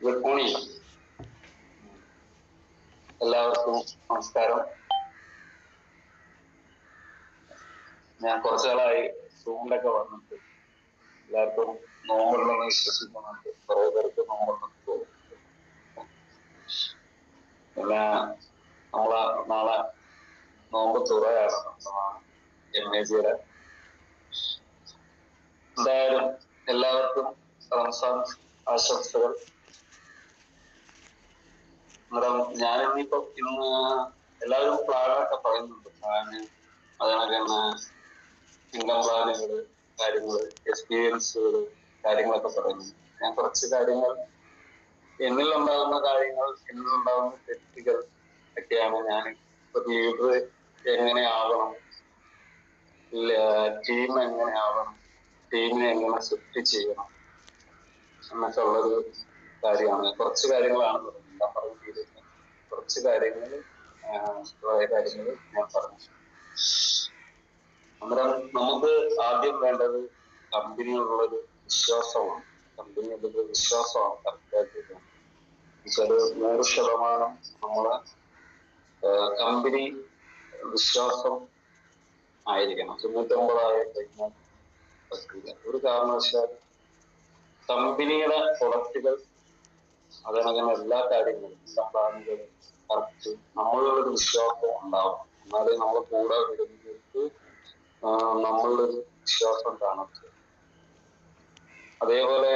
Good morning. എല്ലാവർക്കും നമസ്കാരം. ഞാൻ കുറച്ചു നാളായി സൂമിലൊക്കെ വന്നിട്ട് എല്ലാവർക്കും നോമ്പുണ്ടെന്ന് വിശ്വസിക്കുന്നുണ്ട്. കുറെ പേർക്ക് നോമ്പുണ്ടെന്ന് തോന്നുന്നുണ്ട്. പിന്നെ നാളെ നോമ്പ് തുറയാണ്. MAG-യുടെ. എന്തായാലും എല്ലാവർക്കും റംസാൻ ആശംസകൾ. ഞാനിപ്പോ ഇന്ന് എല്ലാവരും പ്ലാനൊക്കെ പറയുന്നുണ്ട്. പ്ലാന് അതിനൊക്കെ ഇൻകം പ്ലാനുകള്, കാര്യങ്ങള്, എക്സ്പീരിയൻസുകള്, കാര്യങ്ങളൊക്കെ പറയുന്നുണ്ട്. ഞാൻ കുറച്ച് കാര്യങ്ങൾ എന്നിലുണ്ടാകുന്ന കാര്യങ്ങൾ, എന്നിലുണ്ടാകുന്ന തെറ്റുകൾ ഒക്കെയാണ് ഞാൻ ഇപ്പൊ ലീഡർ എങ്ങനെ ആവണം, ടീം എങ്ങനെ ആവണം, ടീമിനെ എങ്ങനെ സെറ്റ് ചെയ്യണം എന്നൊക്കെ ഉള്ളൊരു കാര്യമാണ്. കുറച്ച് കാര്യങ്ങളാണ് പറയുന്നത്. ഞാൻ പറഞ്ഞിരുന്നത് കുറച്ച് കാര്യങ്ങൾ ഞാൻ പറഞ്ഞു. അന്നേരം നമുക്ക് ആദ്യം വേണ്ടത് കമ്പനിയോടുള്ളൊരു വിശ്വാസമാണ്. കമ്പനിയോടുള്ള വിശ്വാസമാണ് കറക്റ്റായിട്ട്. വെച്ചാല് 100% നമ്മളെ കമ്പനി വിശ്വാസം ആയിരിക്കണം. 99 കഴിഞ്ഞാൽ പറ്റില്ല. ഒരു കാരണവശാലും കമ്പനിയുടെ പ്രൊഡക്റ്റുകൾ, അതിനങ്ങനെ എല്ലാ കാര്യങ്ങളും, എല്ലാ പ്ലാനുകളും കറക്റ്റ് നമ്മളുള്ളൊരു വിശ്വാസം ഉണ്ടാവും. എന്നാലേ നമ്മളെ കൂടെ വരുന്നവർക്ക് നമ്മളുടെ വിശ്വാസം കാണത്തുള്ളൂ. അതേപോലെ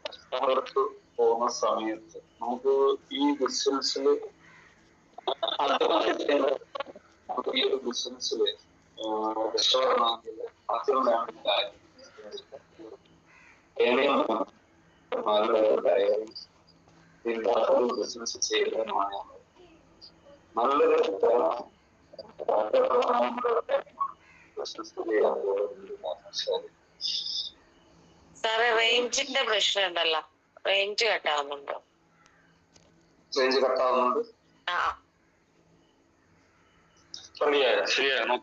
കസ്റ്റമർക്ക് പോകുന്ന സമയത്ത് നമുക്ക് ഈ ബിസിനസ്സിൽ ഈ ഒരു ബിസിനസ്സിൽ രക്ഷപ്പെടണമെങ്കിൽ ആദ്യം വേണ്ട കാര്യം ബിസിനസ് ചെയ്യുന്നതിനുമാണ് നല്ലൊരു ബിസിനസ് ചെയ്യാൻ പോകുന്നത്. സാറേ റേഞ്ചിന്റെ പ്രശ്നം ഉണ്ടല്ലോ, റേഞ്ച് കട്ടാവുന്നുണ്ടോ? റേഞ്ച് കട്ടാവുന്നുണ്ട്. ശരിയാണോ?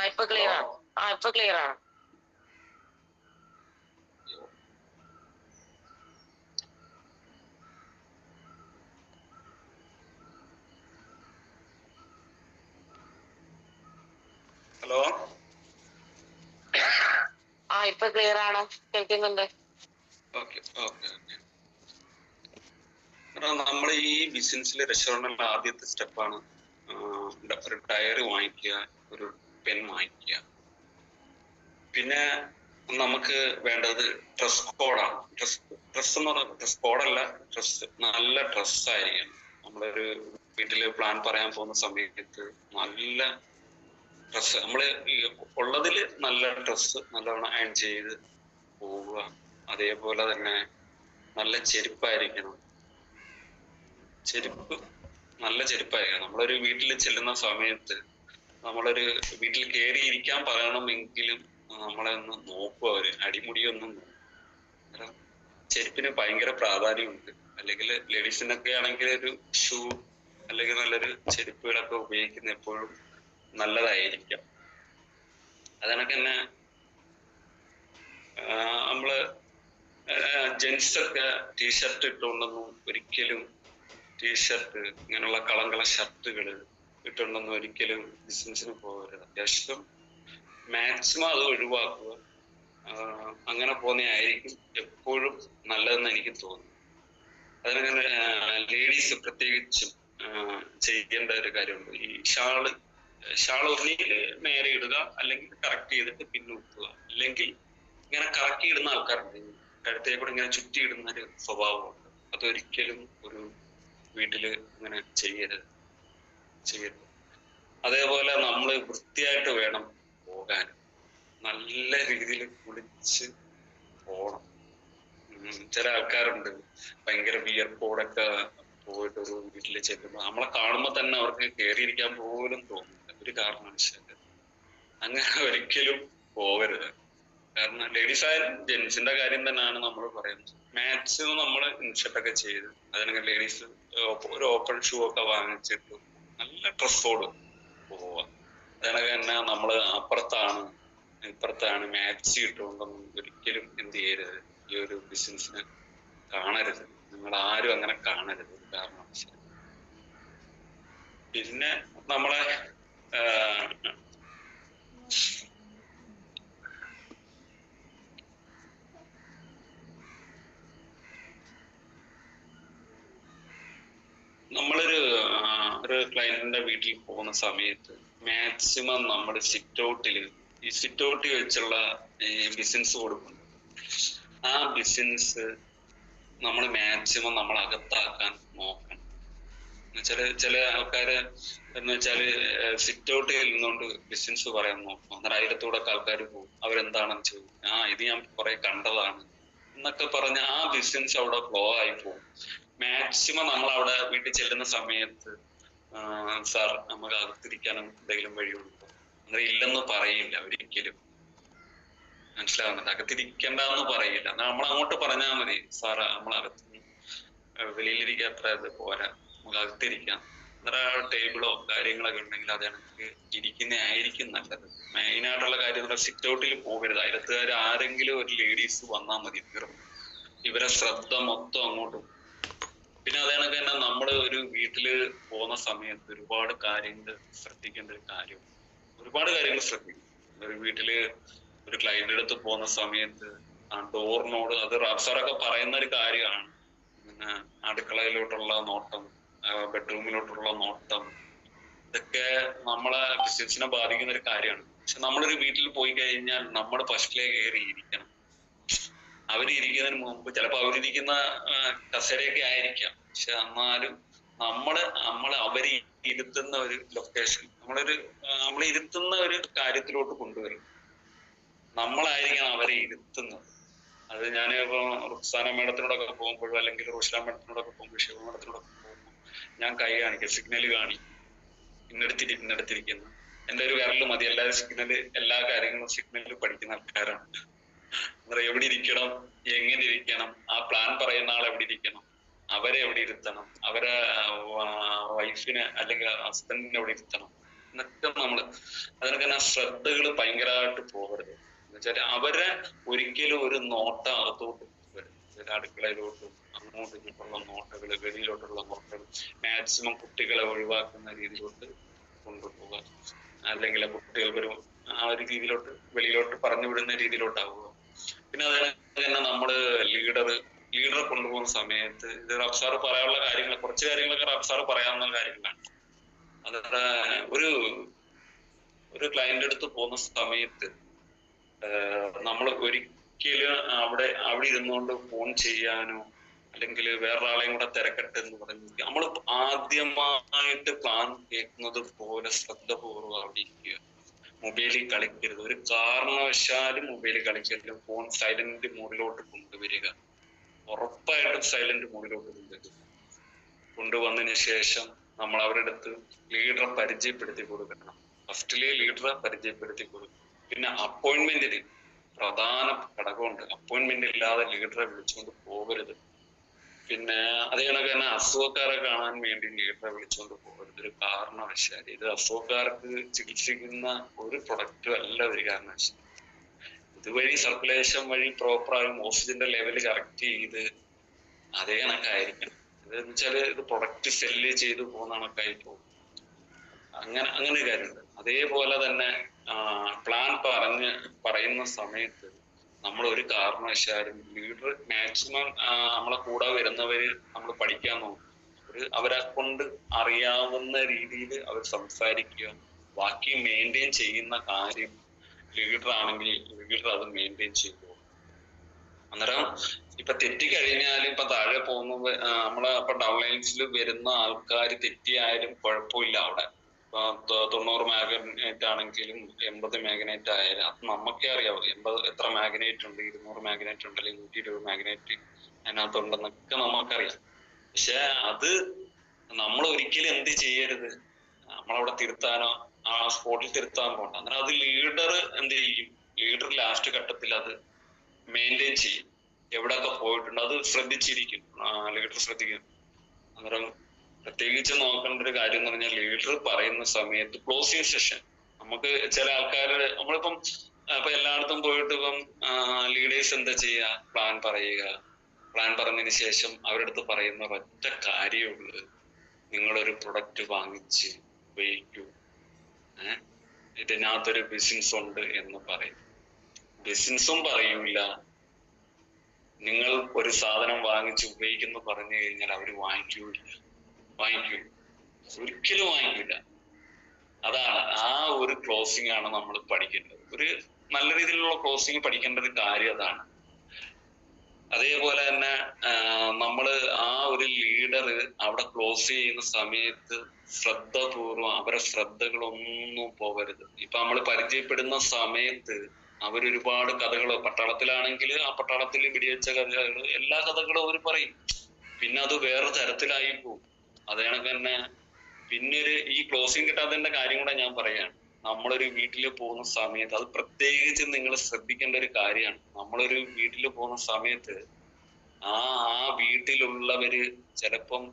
ഇപ്പൊ ക്ലിയർ ആണ്. ഇപ്പൊ ക്ലിയർ ആണ്. ഹലോ. ഇപ്പൊ ക്ലിയർ ആണ്, കേൾക്കുന്നുണ്ട്. നമ്മൾ ഈ ബിസിനസ്സിൽ രക്ഷപ്പെടേണ്ട ആദ്യത്തെ സ്റ്റെപ്പാണ് ഒരു ഡയറി വാങ്ങിക്കുക, ഒരു പെൻ വാങ്ങിക്കുക. പിന്നെ നമുക്ക് വേണ്ടത് ഡ്രസ് കോഡാണ്. ഡ്രസ് എന്ന് പറഞ്ഞാൽ ഡ്രസ് കോഡല്ല, നല്ല ഡ്രസ്സായിരിക്കണം. നമ്മളൊരു വീട്ടില് പ്ലാൻ പറയാൻ പോകുന്ന സമയത്ത് നല്ല ഡ്രസ്സ്, നമ്മള് ഉള്ളതിൽ നല്ല ഡ്രസ്സ് നല്ലവണ്ണം അയൺ ചെയ്ത് പോവുക. അതേപോലെ തന്നെ നല്ല ചെരുപ്പായിരിക്കണം. നല്ല ചെരുപ്പായിരിക്കണം. നമ്മളൊരു വീട്ടിൽ ചെല്ലുന്ന സമയത്ത് നമ്മളൊരു വീട്ടിൽ കയറിയിരിക്കാൻ പറയണമെങ്കിലും നമ്മളെ ഒന്ന് നോക്കും അവര്, അടിമുടിയൊന്നും നോക്കും. ചെരുപ്പിന് ഭയങ്കര പ്രാധാന്യമുണ്ട്. അല്ലെങ്കിൽ ലേഡീസിനൊക്കെ ആണെങ്കിൽ ഒരു ഷൂ അല്ലെങ്കിൽ നല്ലൊരു ചെരുപ്പുകളൊക്കെ ഉപയോഗിക്കുന്ന എപ്പോഴും നല്ലതായിരിക്കാം. അതിനൊക്കെ തന്നെ നമ്മള് ജെൻസൊക്കെ ടീഷർട്ട് ഇട്ടുകൊണ്ടൊന്നും ഒരിക്കലും, ടീഷർട്ട് ഇങ്ങനെയുള്ള കളങ്കള ഷർട്ടുകൾ ഇട്ടുകൊണ്ടൊന്നും ഒരിക്കലും ബിസിനസ്സിന് പോകരുത്. അത്യാവശ്യം മാക്സിമം അത് ഒഴിവാക്കുക. അങ്ങനെ പോകുന്നതായിരിക്കും എപ്പോഴും നല്ലതെന്ന് എനിക്ക് തോന്നുന്നു. അതിനങ്ങനെ ലേഡീസ് പ്രത്യേകിച്ചും ചെയ്യേണ്ട ഒരു കാര്യമുണ്ട്. ഈ ഷാൾ ഒന്നിൽ നേരെ ഇടുക, അല്ലെങ്കിൽ കറക്റ്റ് ചെയ്തിട്ട് പിന്നെ ഉത്തുക. അല്ലെങ്കിൽ ഇങ്ങനെ കറക്കി ഇടുന്ന ആൾക്കാരുണ്ട്, കഴുത്തേ കൂടെ ഇങ്ങനെ ചുറ്റി ഇടുന്ന ഒരു സ്വഭാവമുണ്ട്. അതൊരിക്കലും ഒരു വീട്ടില് ഇങ്ങനെ ചെയ്യരുത്. അതേപോലെ നമ്മൾ വൃത്തിയായിട്ട് വേണം പോകാൻ. നല്ല രീതിയിൽ കുളിച്ച് പോകണം. ചില ആൾക്കാരുണ്ട് ഭയങ്കര വിയർപ്പോടൊക്കെ പോയിട്ട് ഒരു വീട്ടിൽ ചെല്ലുമ്പോൾ നമ്മളെ കാണുമ്പോൾ തന്നെ അവർക്ക് കയറിയിരിക്കാൻ പോലും തോന്നില്ല, ഒരു കാരണവശാലും. അങ്ങനെ ഒരിക്കലും പോകരുത്. കാരണം ലേഡീസ് ആയാലും ജെന്റ്സിന്റെ കാര്യം തന്നെയാണ് നമ്മൾ പറയുന്നത്. മാക്സിമം നമ്മൾ ഇൻഷർട്ടൊക്കെ ചെയ്ത്, അതിനൊക്കെ ലേഡീസ് ഒരു ഓപ്പൺ ഷൂ ഒക്കെ വാങ്ങിച്ചിട്ട് നല്ല ഡ്രസ്സോട് പോവുക. അതാണെങ്കിൽ തന്നെ നമ്മള് ഇപ്പുറത്താണ് മാച്ച് ഇട്ടുകൊണ്ടൊന്നും ഒരിക്കലും എന്ത് ചെയ്യരുത്, ഈ ഒരു ബിസിനസ്സിന് കാണരുത്. നിങ്ങൾ ആരും അങ്ങനെ കാണരുത് ഒരു കാരണവശാലും. പിന്നെ നമ്മളെ ഒരു ക്ലയന്റിന്റെ വീട്ടിൽ പോകുന്ന സമയത്ത് മാക്സിമം നമ്മൾ സിറ്റ് ഔട്ടിൽ വെച്ചുള്ള ബിസിനസ് കൊടുക്കുന്നു. ആ ബിസിനസ് നമ്മൾ മാക്സിമം നമ്മൾ അകത്താക്കാൻ നോക്കണം. ചില ആൾക്കാര് എന്ന് വെച്ചാല് സിറ്റ് ഔട്ടിൽ ഇരുന്നുകൊണ്ട് ബിസിനസ് പറയാൻ നോക്കും. അന്നേരം അയലത്തൂടെ ആൾക്കാർ പോകും, അവരെന്താണെന്ന് ചോദിക്കും. ഇത് ഞാൻ കുറെ കണ്ടതാണ് എന്നൊക്കെ പറഞ്ഞ് ആ ബിസിനസ് അവിടെ ഫ്ലോ ആയി പോകും. മാക്സിമം നമ്മൾ അവിടെ വീട്ടിൽ ചെല്ലുന്ന സമയത്ത് സാർ നമുക്ക് അകത്തിരിക്കാനും എന്തെങ്കിലും വഴിയുണ്ടോ, അന്നേരം ഇല്ലെന്ന് പറയില്ല ഒരിക്കലും. മനസ്സിലാവുന്നുണ്ട്? അകത്തിരിക്കണ്ടെന്ന് പറയില്ല. നമ്മൾ അങ്ങോട്ട് പറഞ്ഞാൽ മതി, സാറ് നമ്മളകത്ത് വെളിയിലിരിക്കാത്ര ഇത് പോരാ, നമുക്ക് അകത്തിരിക്കാം. അന്നേരം ടേബിളോ കാര്യങ്ങളൊക്കെ ഉണ്ടെങ്കിൽ അത് എനിക്ക് ഇരിക്കുന്നതായിരിക്കും നല്ലത്. മെയിനായിട്ടുള്ള കാര്യം സിറ്റ് ഔട്ടിൽ പോകരുത്. അയലത്തുകാർ ആരെങ്കിലും ഒരു ലേഡീസ് വന്നാൽ മതി, ഇവരെ ശ്രദ്ധ മൊത്തം അങ്ങോട്ട്. പിന്നെ അതേ കണക്ക് തന്നെ നമ്മള് ഒരു വീട്ടില് പോകുന്ന സമയത്ത് ഒരുപാട് കാര്യങ്ങൾ ശ്രദ്ധിക്കേണ്ട ഒരു കാര്യം, ഒരുപാട് കാര്യങ്ങൾ ശ്രദ്ധിക്കും. ഒരു വീട്ടില് ഒരു ക്ലയന്റ് അടുത്ത് പോകുന്ന സമയത്ത് ആ ഡോറിനോട്, അത് റബ്സാറൊക്കെ പറയുന്ന ഒരു കാര്യമാണ്, പിന്നെ അടുക്കളയിലോട്ടുള്ള നോട്ടം, ബെഡ്റൂമിലോട്ടുള്ള നോട്ടം, ഇതൊക്കെ നമ്മളെ ബിസിനസിനെ ബാധിക്കുന്ന ഒരു കാര്യമാണ്. പക്ഷെ നമ്മളൊരു വീട്ടിൽ പോയി കഴിഞ്ഞാൽ നമ്മൾ ഫസ്റ്റിലേ കയറി ഇരിക്കണം. അവരിയ്ക്കുന്നതിന് മുമ്പ് ചിലപ്പോൾ അവരിയ്ക്കുന്ന കസേരയൊക്കെ ആയിരിക്കാം, പക്ഷെ എന്നാലും നമ്മള് അവര് ഇരുത്തുന്ന ഒരു ലൊക്കേഷൻ, നമ്മളെ ഇരുത്തുന്ന ഒരു കാര്യത്തിലോട്ട് കൊണ്ടുവരും. നമ്മളായിരിക്കണം അവരെ ഇരുത്തുന്നത്. അത് ഞാൻ ഇപ്പൊ റുക്സാന മേഡത്തിനോടൊക്കെ പോകുമ്പോഴും അല്ലെങ്കിൽ റോഷില മേഡത്തിനോടൊക്കെ പോകുമ്പോൾ, ശിവ മേഡത്തിനോടൊക്കെ പോകുമ്പോൾ ഞാൻ കൈ കാണിക്കും, സിഗ്നല് കാണിക്കും, ഇന്നെടുത്തിരിക്കുന്നു. എന്റെ ഒരു വിരല് മതി. എല്ലാ കാര്യങ്ങളും സിഗ്നലിൽ പഠിക്കുന്ന ആൾക്കാരാണ്. എവിടെ ഇരിക്കണം, എങ്ങനെ ഇരിക്കണം, ആ പ്ലാൻ പറയുന്ന ആൾ എവിടെ ഇരിക്കണം, അവരെ എവിടെ ഇരുത്തണം, അവരെ വൈഫിനെ അല്ലെങ്കിൽ ഹസ്ബൻഡിനെ എവിടെ ഇരുത്തണം എന്നൊക്കെ നമ്മള് അതിനൊക്കെ ശ്രദ്ധകൾ ഭയങ്കരമായിട്ട് പോകരുത്. എന്നുവെച്ചാൽ അവരെ ഒരിക്കലും ഒരു നോട്ടം അകത്തോട്ട് വരും. അടുക്കളയിലോട്ടും അങ്ങോട്ടും ഇങ്ങോട്ടുള്ള നോട്ടകള്, വെളിയിലോട്ടുള്ള നോട്ടകൾ മാക്സിമം കുട്ടികളെ ഒഴിവാക്കുന്ന രീതിയിലോട്ട് കൊണ്ടുപോകുക, അല്ലെങ്കിൽ കുട്ടികൾക്കൊരു ആ ഒരു രീതിയിലോട്ട് വെളിയിലോട്ട് പറഞ്ഞു വിടുന്ന രീതിയിലോട്ടാവുക. പിന്നെ അതുപോലെ തന്നെ നമ്മള് ലീഡറെ കൊണ്ടുപോകുന്ന സമയത്ത് ഇത് റബ്സാർ പറയാനുള്ള കാര്യങ്ങൾ, കുറച്ച് കാര്യങ്ങളൊക്കെ റബ്സാർ പറയാവുന്ന കാര്യങ്ങളാണ്. അതായത് ഒരു ക്ലയന്റ് അടുത്ത് പോകുന്ന സമയത്ത് നമ്മൾ ഒരിക്കലും അവിടെ ഇരുന്നുകൊണ്ട് ഫോൺ ചെയ്യാനോ അല്ലെങ്കിൽ വേറൊരാളെയും കൂടെ തിരക്കട്ടെ എന്ന് പറഞ്ഞ് നമ്മൾ ആദ്യമായിട്ട് പ്ലാൻ കേൾക്കുന്നത് പോലെ ശ്രദ്ധപൂർവ്വം അവിടെ ഇരിക്കുക. മൊബൈലിൽ കളിക്കരുത്, ഒരു കാരണവശാലും മൊബൈലിൽ കളിക്കരുത്. ഫോൺ സൈലന്റ് മോഡിലോട്ട് കൊണ്ടുവരിക, ഉറപ്പായിട്ടും സൈലന്റ് മോഡിലോട്ട് കൊണ്ടുവന്നതിന് ശേഷം നമ്മൾ അവരുടെ അടുത്ത് ലീഡറെ പരിചയപ്പെടുത്തി കൊടുക്കണം. ഫസ്റ്റിലെ ലീഡറെ പരിചയപ്പെടുത്തി കൊടുക്കും. പിന്നെ അപ്പോയിന്റ്മെന്റിന് പ്രധാന ഘടകമുണ്ട്. അപ്പോയിന്റ്മെന്റ് ഇല്ലാതെ ലീഡറെ വിളിച്ചുകൊണ്ട് പോകരുത്. പിന്നെ അതേ കണക്ക് തന്നെ അസുഖക്കാരെ കാണാൻ വേണ്ടി ലീഡറെ വിളിച്ചുകൊണ്ട് പോകരുത് ഒരു കാരണവശാലും. ഇത് അസുഖക്കാർക്ക് ചികിത്സിക്കുന്ന ഒരു പ്രൊഡക്റ്റും അല്ല ഒരു കാരണവശാലും. ഇതുവഴി സർക്കുലേഷൻ വഴി പ്രോപ്പറായും ഓക്സിജന്റെ ലെവല് കറക്റ്റ് ചെയ്ത് അതേ കണക്കായിരിക്കണം. ഇതെന്ന് വെച്ചാല് ഇത് പ്രൊഡക്റ്റ് സെല്ല് ചെയ്ത് പോകുന്ന കണക്കായി പോകും. അങ്ങനെ ഒരു കാര്യമുണ്ട്. അതേപോലെ തന്നെ പ്ലാൻ പറയുന്ന സമയത്ത് നമ്മൾ ഒരു കാരണവശാലും ലീഡർ മാക്സിമം നമ്മളെ കൂടെ വരുന്നവര് നമ്മൾ പഠിക്കാൻ നോക്കും. അവരെ കൊണ്ട് അറിയാവുന്ന രീതിയിൽ അവർ സംസാരിക്കുക, ബാക്കി മെയിൻറ്റെയിൻ ചെയ്യുന്ന കാര്യം ലീഡർ ആണെങ്കിൽ ലീഡർ അത് മെയിൻറ്റെയിൻ ചെയ്തു. അന്നേരം ഇപ്പൊ തെറ്റിക്കഴിഞ്ഞാലും ഇപ്പൊ താഴെ പോകുന്ന നമ്മളെ ഇപ്പൊ ഡൗൺലൈൻസിൽ വരുന്ന ആൾക്കാർ തെറ്റിയായാലും കുഴപ്പമില്ല. അവിടെ 90 മാഗ്നൈറ്റ് ആണെങ്കിലും 80 മാഗ്നൈറ്റ് ആയാലും അത് നമുക്കേ അറിയാവൂ. 80 എത്ര മാഗ്നൈറ്റ് ഉണ്ട്, 200 മാഗ്നൈറ്റ് ഉണ്ട്, അല്ലെങ്കിൽ 120 മാഗ്നൈറ്റ് അതിനകത്തുണ്ടെന്നൊക്കെ നമുക്കറിയാം. പക്ഷെ അത് നമ്മൾ ഒരിക്കലും എന്ത് ചെയ്യരുത്, നമ്മളവിടെ തിരുത്താനോ ആ സ്പോട്ടിൽ തിരുത്താൻ പോകണ്ട. അന്നേരം അത് ലീഡർ എന്ത് ചെയ്യും, ലീഡർ ലാസ്റ്റ് ഘട്ടത്തിൽ അത് മെയിൻറ്റെയിൻ ചെയ്യും. എവിടെയൊക്കെ പോയിട്ടുണ്ട് അത് ശ്രദ്ധിച്ചിരിക്കും, ലീഡർ ശ്രദ്ധിക്കും. അന്നേരം പ്രത്യേകിച്ച് നോക്കേണ്ട ഒരു കാര്യം എന്ന് പറഞ്ഞാൽ ലീഡർ പറയുന്ന സമയത്ത് ക്ലോസിംഗ് സെഷൻ നമുക്ക് ചില ആൾക്കാർ നമ്മളിപ്പം ഇപ്പൊ എല്ലായിടത്തും പോയിട്ട് ഇപ്പം ലീഡേഴ്സ് എന്താ ചെയ്യുക, പ്ലാൻ പറയുക. പ്ലാൻ പറഞ്ഞതിന് ശേഷം അവരുടെ അടുത്ത് പറയുന്ന ഒറ്റ കാര്യമുള്ളത്, നിങ്ങളൊരു പ്രൊഡക്റ്റ് വാങ്ങിച്ച് ഉപയോഗിക്കൂ, ഇതിനകത്തൊരു ബിസിനസ് ഉണ്ട് എന്ന് പറയും. ബിസിനസ്സും പറയൂല. നിങ്ങൾ ഒരു സാധനം വാങ്ങിച്ച് ഉപയോഗിക്കുന്നു പറഞ്ഞു കഴിഞ്ഞാൽ അവര് വാങ്ങിക്കൂല, ഒരിക്കലും വാങ്ങിക്കില്ല. അതാണ് ആ ഒരു ക്ലോസിംഗ് ആണ് നമ്മൾ പഠിക്കേണ്ടത്. ഒരു നല്ല രീതിയിലുള്ള ക്ലോസിംഗ് പഠിക്കേണ്ട ഒരു കാര്യം അതാണ്. അതേപോലെ തന്നെ നമ്മള് ആ ഒരു ലീഡർ അവിടെ ക്ലോസ് ചെയ്യുന്ന സമയത്ത് ശ്രദ്ധപൂർവ്വം അവരെ ശ്രദ്ധകളൊന്നും പോകരുത്. ഇപ്പൊ നമ്മൾ പരിചയപ്പെടുന്ന സമയത്ത് അവരൊരുപാട് കഥകൾ, പട്ടാളത്തിലാണെങ്കിൽ ആ പട്ടാളത്തിൽ വെടിവെച്ച കഥകൾ, എല്ലാ കഥകളും അവർ പറയും. പിന്നെ അത് വേറെ തരത്തിലായി പോകും. അത് കണക്ക് തന്നെ പിന്നെ ഈ ക്ലോസിംഗ് കിട്ടാത്തതിന്റെ കാര്യം കൂടെ ഞാൻ പറയാണ്. നമ്മളൊരു വീട്ടിൽ പോകുന്ന സമയത്ത് അത് പ്രത്യേകിച്ച് നിങ്ങൾ ശ്രദ്ധിക്കേണ്ട ഒരു കാര്യമാണ്. നമ്മളൊരു വീട്ടിൽ പോകുന്ന സമയത്ത് ആ വീട്ടിലുള്ളവര് ചിലപ്പം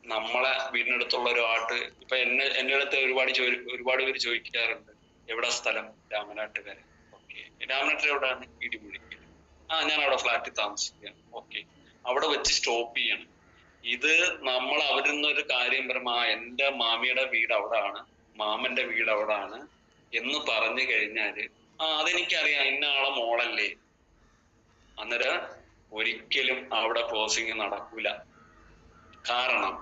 നമ്മളെ വീടിനടുത്തുള്ള ഒരാട്ട്, ഇപ്പൊ എന്റെ അടുത്ത് ഒരുപാട് പേര് ചോദിക്കാറുണ്ട്, എവിടെ സ്ഥലം? രാമനാട്ടുകാരൻ. ഓക്കെ, രാമനാട്ടിൽ എവിടെയാണ്? ഇടിമുഴിക്കൽ. ഞാൻ അവിടെ ഫ്ലാറ്റിൽ താമസിക്കുകയാണ്. ഓക്കെ, അവിടെ വെച്ച് സ്റ്റോപ്പ് ചെയ്യണം. ഇത് നമ്മൾ അവരിൽ നിന്നൊരു കാര്യം പറയുമ്പോ, എന്റെ മാമിയുടെ വീട് അവിടാണ്, മാമന്റെ വീട് അവിടാണ് എന്ന് പറഞ്ഞു കഴിഞ്ഞാല് അതെനിക്കറിയാം, ഇന്ന ആളെ മോളല്ലേ. അന്നേരം ഒരിക്കലും അവിടെ ക്ലോസിങ് നടക്കൂല. കാരണം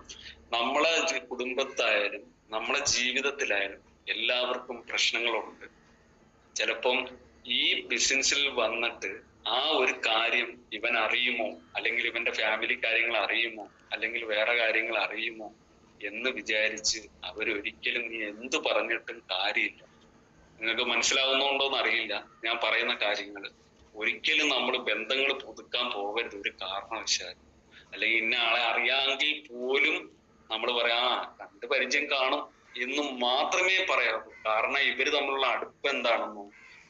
നമ്മളെ കുടുംബത്തായാലും നമ്മളെ ജീവിതത്തിലായാലും എല്ലാവർക്കും പ്രശ്നങ്ങളുണ്ട്. ചിലപ്പം ഈ ബിസിനസ്സിൽ വന്നിട്ട് ആ ഒരു കാര്യം ഇവൻ അറിയുമോ, അല്ലെങ്കിൽ ഇവന്റെ ഫാമിലി കാര്യങ്ങൾ അറിയുമോ, അല്ലെങ്കിൽ വേറെ കാര്യങ്ങൾ അറിയുമോ എന്ന് വിചാരിച്ച് അവരൊരിക്കലും നീ എന്ത് പറഞ്ഞിട്ടും കാര്യമില്ല. നിങ്ങൾക്ക് മനസ്സിലാവുന്നുണ്ടോന്ന് അറിയില്ല ഞാൻ പറയുന്ന കാര്യങ്ങൾ. ഒരിക്കലും നമ്മൾ ബന്ധങ്ങൾ പുതുക്കാൻ പോകരുത് ഒരു കാരണവശാലും. അല്ലെങ്കിൽ ഇന്ന ആളെ അറിയാമെങ്കിൽ പോലും നമ്മൾ പറയാ കണ്ട് പരിചയം കാണും എന്ന് മാത്രമേ പറയാവൂ. കാരണം ഇവര് തമ്മിലുള്ള അടുപ്പം എന്താണെന്നോ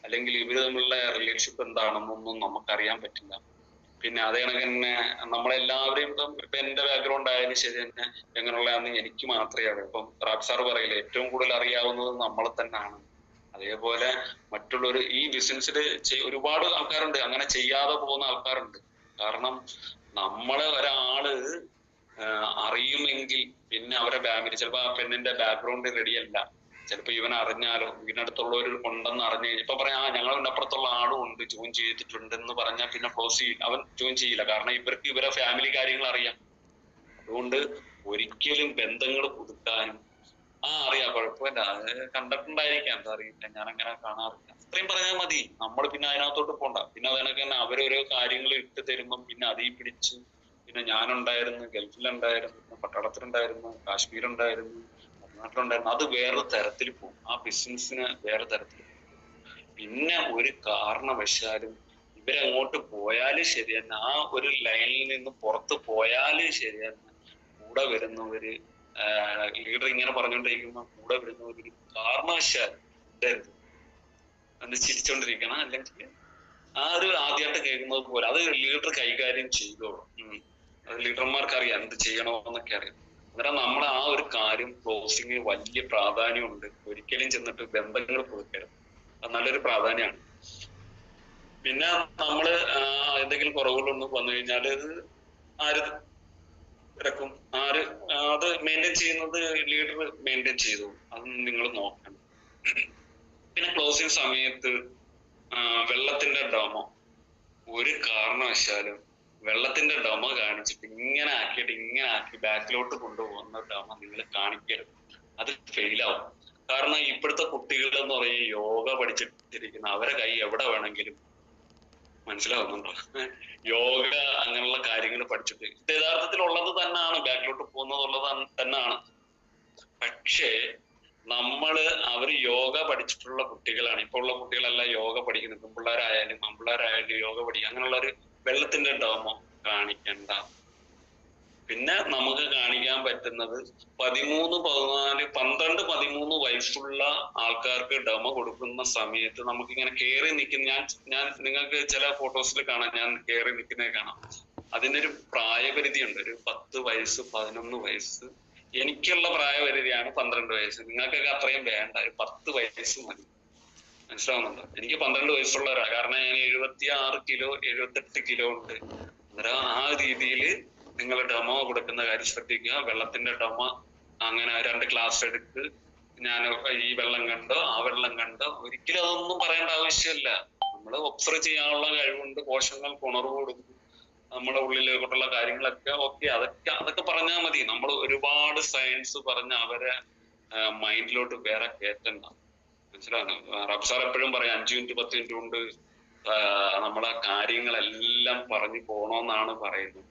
അല്ലെങ്കിൽ ഇവര് തമ്മിലുള്ള റിലേഷൻഷിപ്പ് എന്താണെന്നൊന്നും നമുക്കറിയാൻ പറ്റില്ല. പിന്നെ അതേ കണക്ക് തന്നെ നമ്മളെല്ലാവരെയും ഇപ്പൊ എന്റെ ബാക്ക്ഗ്രൗണ്ട് ആയാലും ശരി തന്നെ എങ്ങനെയുള്ളതാന്ന് എനിക്ക് മാത്രമേ അറിയൂ. ഇപ്പം റാബ് സാർ പറയില്ല, ഏറ്റവും കൂടുതൽ അറിയാവുന്നത് നമ്മളെ തന്നെയാണ്. അതേപോലെ മറ്റുള്ളവർ ഈ ബിസിനസ്സിൽ ഒരുപാട് ആൾക്കാരുണ്ട് അങ്ങനെ ചെയ്യാതെ പോകുന്ന ആൾക്കാരുണ്ട്. കാരണം നമ്മളെ ഒരാള് അറിയുമെങ്കിൽ പിന്നെ അവരെ ഫാമിലി, ചിലപ്പോ ആ പെണ്ണിന്റെ ബാക്ക്ഗ്രൗണ്ട് റെഡിയല്ല, ചിലപ്പോ ഇവൻ അറിഞ്ഞാലോ വീടിനടുത്തുള്ളവർ ഉണ്ടെന്ന് അറിഞ്ഞു കഴിഞ്ഞാൽ ഇപ്പൊ പറയാം ഞങ്ങളുടെ അപ്പുറത്തുള്ള ആളും ഉണ്ട് ജോയിൻ ചെയ്തിട്ടുണ്ടെന്ന് പറഞ്ഞാൽ പിന്നെ ക്ലോസ് ചെയ്യും, അവൻ ജോയിൻ ചെയ്യില്ല. കാരണം ഇവർക്ക് ഇവരെ ഫാമിലി കാര്യങ്ങൾ അറിയാം. അതുകൊണ്ട് ഒരിക്കലും ബന്ധങ്ങൾ പുതുക്കാനും അറിയാം കുഴപ്പമില്ല, അത് കണ്ടിട്ടുണ്ടായിരിക്കാം, എന്താ അറിയില്ല, ഞാൻ അങ്ങനെ കാണാറില്ല, അത്രയും പറഞ്ഞാൽ മതി. നമ്മൾ പിന്നെ അതിനകത്തോട്ട് പോണ്ട. പിന്നെ അതിനൊക്കെ തന്നെ അവരോരോ കാര്യങ്ങൾ ഇട്ട് തരുമ്പം പിന്നെ അതീ പിടിച്ച് പിന്നെ ഞാനുണ്ടായിരുന്നു, ഗൾഫിലുണ്ടായിരുന്നു, പട്ടാളത്തിലുണ്ടായിരുന്നു, കാശ്മീരുണ്ടായിരുന്നു, തമിഴ്നാട്ടിലുണ്ടായിരുന്നു, അത് വേറെ തരത്തിൽ പോകും. ആ ബിസിനസ്സിന് വേറെ തരത്തിൽ. പിന്നെ ഒരു കാരണവശാലും ഇവരങ്ങോട്ട് പോയാലും ശരി തന്നെ, ആ ഒരു ലൈനിൽ നിന്ന് പുറത്ത് പോയാലും ശരി തന്നെ, കൂടെ വരുന്നവര് ലീഡർ ഇങ്ങനെ പറഞ്ഞുകൊണ്ടിരിക്കുമ്പോ കൂടെ വരുന്നവര് കാരണവശാലും ഇടരുത്. അത് ചിരിച്ചോണ്ടിരിക്കണം. അല്ലെങ്കിൽ ഒരു ആദ്യമായിട്ട് കേൾക്കുന്നത് പോലെ അത് ലീഡർ കൈകാര്യം ചെയ്തോളും. അത് ലീഡർമാർക്ക് അറിയാം എന്ത് ചെയ്യണമെന്നൊക്കെ അറിയാം. അന്നേരം നമ്മൾ ആ ഒരു കാര്യം ക്ലോസിംഗ് വലിയ പ്രാധാന്യമുണ്ട്. ഒരിക്കലും ചെന്നിട്ട് ബന്ധങ്ങൾ പുതുക്കരുത്, അത് നല്ലൊരു പ്രാധാന്യമാണ്. പിന്നെ നമ്മള് എന്തെങ്കിലും കുറവുകളൊന്നും വന്നു കഴിഞ്ഞാൽ അത് ഇറക്കും. അത് മെയിൻറ്റെയിൻ ചെയ്യുന്നത് ലീഡർ മെയിൻറ്റെയിൻ ചെയ്തു, അത് നിങ്ങൾ നോക്കണം. പിന്നെ ക്ലോസിംഗ് സമയത്ത് വെള്ളത്തിന്റെ ഡെമോ, ഒരു കാരണവശാലും വെള്ളത്തിന്റെ ഡെമോ കാണിച്ചിട്ട് ഇങ്ങനെ ആക്കി ബാക്കിലോട്ട് കൊണ്ടുപോകുന്ന ഡെമോ നിങ്ങൾ കാണിക്കരുത്. അത് ഫെയിലാവും. കാരണം ഇപ്പോഴത്തെ കുട്ടികൾ എന്ന് പറയുന്നത് യോഗ പഠിച്ചിട്ടിരിക്കുന്ന, അവരെ കൈ എവിടെ വേണമെങ്കിലും, മനസ്സിലാവുന്നുണ്ടോ, യോഗ അങ്ങനെയുള്ള കാര്യങ്ങൾ പഠിച്ചിട്ട് ഇത് യഥാർത്ഥത്തിൽ ഉള്ളത് തന്നെയാണ്, ബാക്കിലോട്ട് പോകുന്നതുള്ളത് തന്നെയാണ്. പക്ഷേ അവര് യോഗ പഠിച്ചിട്ടുള്ള കുട്ടികളാണ്. ഇപ്പൊ ഉള്ള കുട്ടികളെല്ലാം യോഗ പഠിക്കുന്നത്, പെൺപിള്ളേരായാലും ആൺപിള്ളേരായാലും യോഗ പഠിക്കും. അങ്ങനെയുള്ള ഒരു വെള്ളത്തിന്റെ ഡെമോ കാണിക്കണ്ട. പിന്നെ നമുക്ക് കാണിക്കാൻ പറ്റുന്നത് 13, 14, 12, 13 വയസ്സുള്ള ആൾക്കാർക്ക് ഡെമോ കൊടുക്കുന്ന സമയത്ത് നമുക്കിങ്ങനെ കയറി നിൽക്കുന്ന, ഞാൻ നിങ്ങൾക്ക് ചില ഫോട്ടോസിൽ കാണാം, ഞാൻ കയറി നിൽക്കുന്നത് കാണാം. അതിനൊരു പ്രായപരിധി ഉണ്ട്. ഒരു 10 വയസ്സ് 11 വയസ്സ് എനിക്കുള്ള പ്രായപരിധിയാണ് 12 വയസ്സ്. നിങ്ങൾക്കൊക്കെ അത്രയും വേണ്ട, ഒരു 10 വയസ്സ് മതി. മനസ്സിലാവുന്നുണ്ടോ? എനിക്ക് 12 വയസ്സുള്ളവരാ. കാരണം ഞാൻ 76 കിലോ 78 കിലോ ഉണ്ട്. അന്നേരം ആ രീതിയിൽ നിങ്ങൾ ഡെമോ കൊടുക്കുന്ന കാര്യം ശ്രദ്ധിക്കുക. വെള്ളത്തിന്റെ ഡെമോ അങ്ങനെ 2 ഗ്ലാസ് എടുത്ത് ഞാൻ ഈ വെള്ളം കണ്ടോ ആ വെള്ളം കണ്ടോ, ഒരിക്കലും അതൊന്നും പറയേണ്ട ആവശ്യമില്ല. നമ്മൾ ഒബ്സർവ് ചെയ്യാനുള്ള കഴിവുണ്ട്, പോഷകങ്ങൾക്ക് ഉണർവ് കൊടുക്കും, നമ്മുടെ ഉള്ളിലേക്കുള്ള കാര്യങ്ങളൊക്കെ ഓക്കെ, അതൊക്കെ പറഞ്ഞാൽ മതി. നമ്മൾ ഒരുപാട് സയൻസ് പറഞ്ഞ് അവരെ മൈൻഡിലോട്ട് വേറെ കയറ്റണ്ട. മനസ്സിലാകുന്നു? റബ്സാർ എപ്പോഴും പറയും 5 മിനിറ്റ് 10 മിനിറ്റ് കൊണ്ട് നമ്മളെ കാര്യങ്ങളെല്ലാം പറഞ്ഞു പോണോന്നാണ് പറയുന്നത്.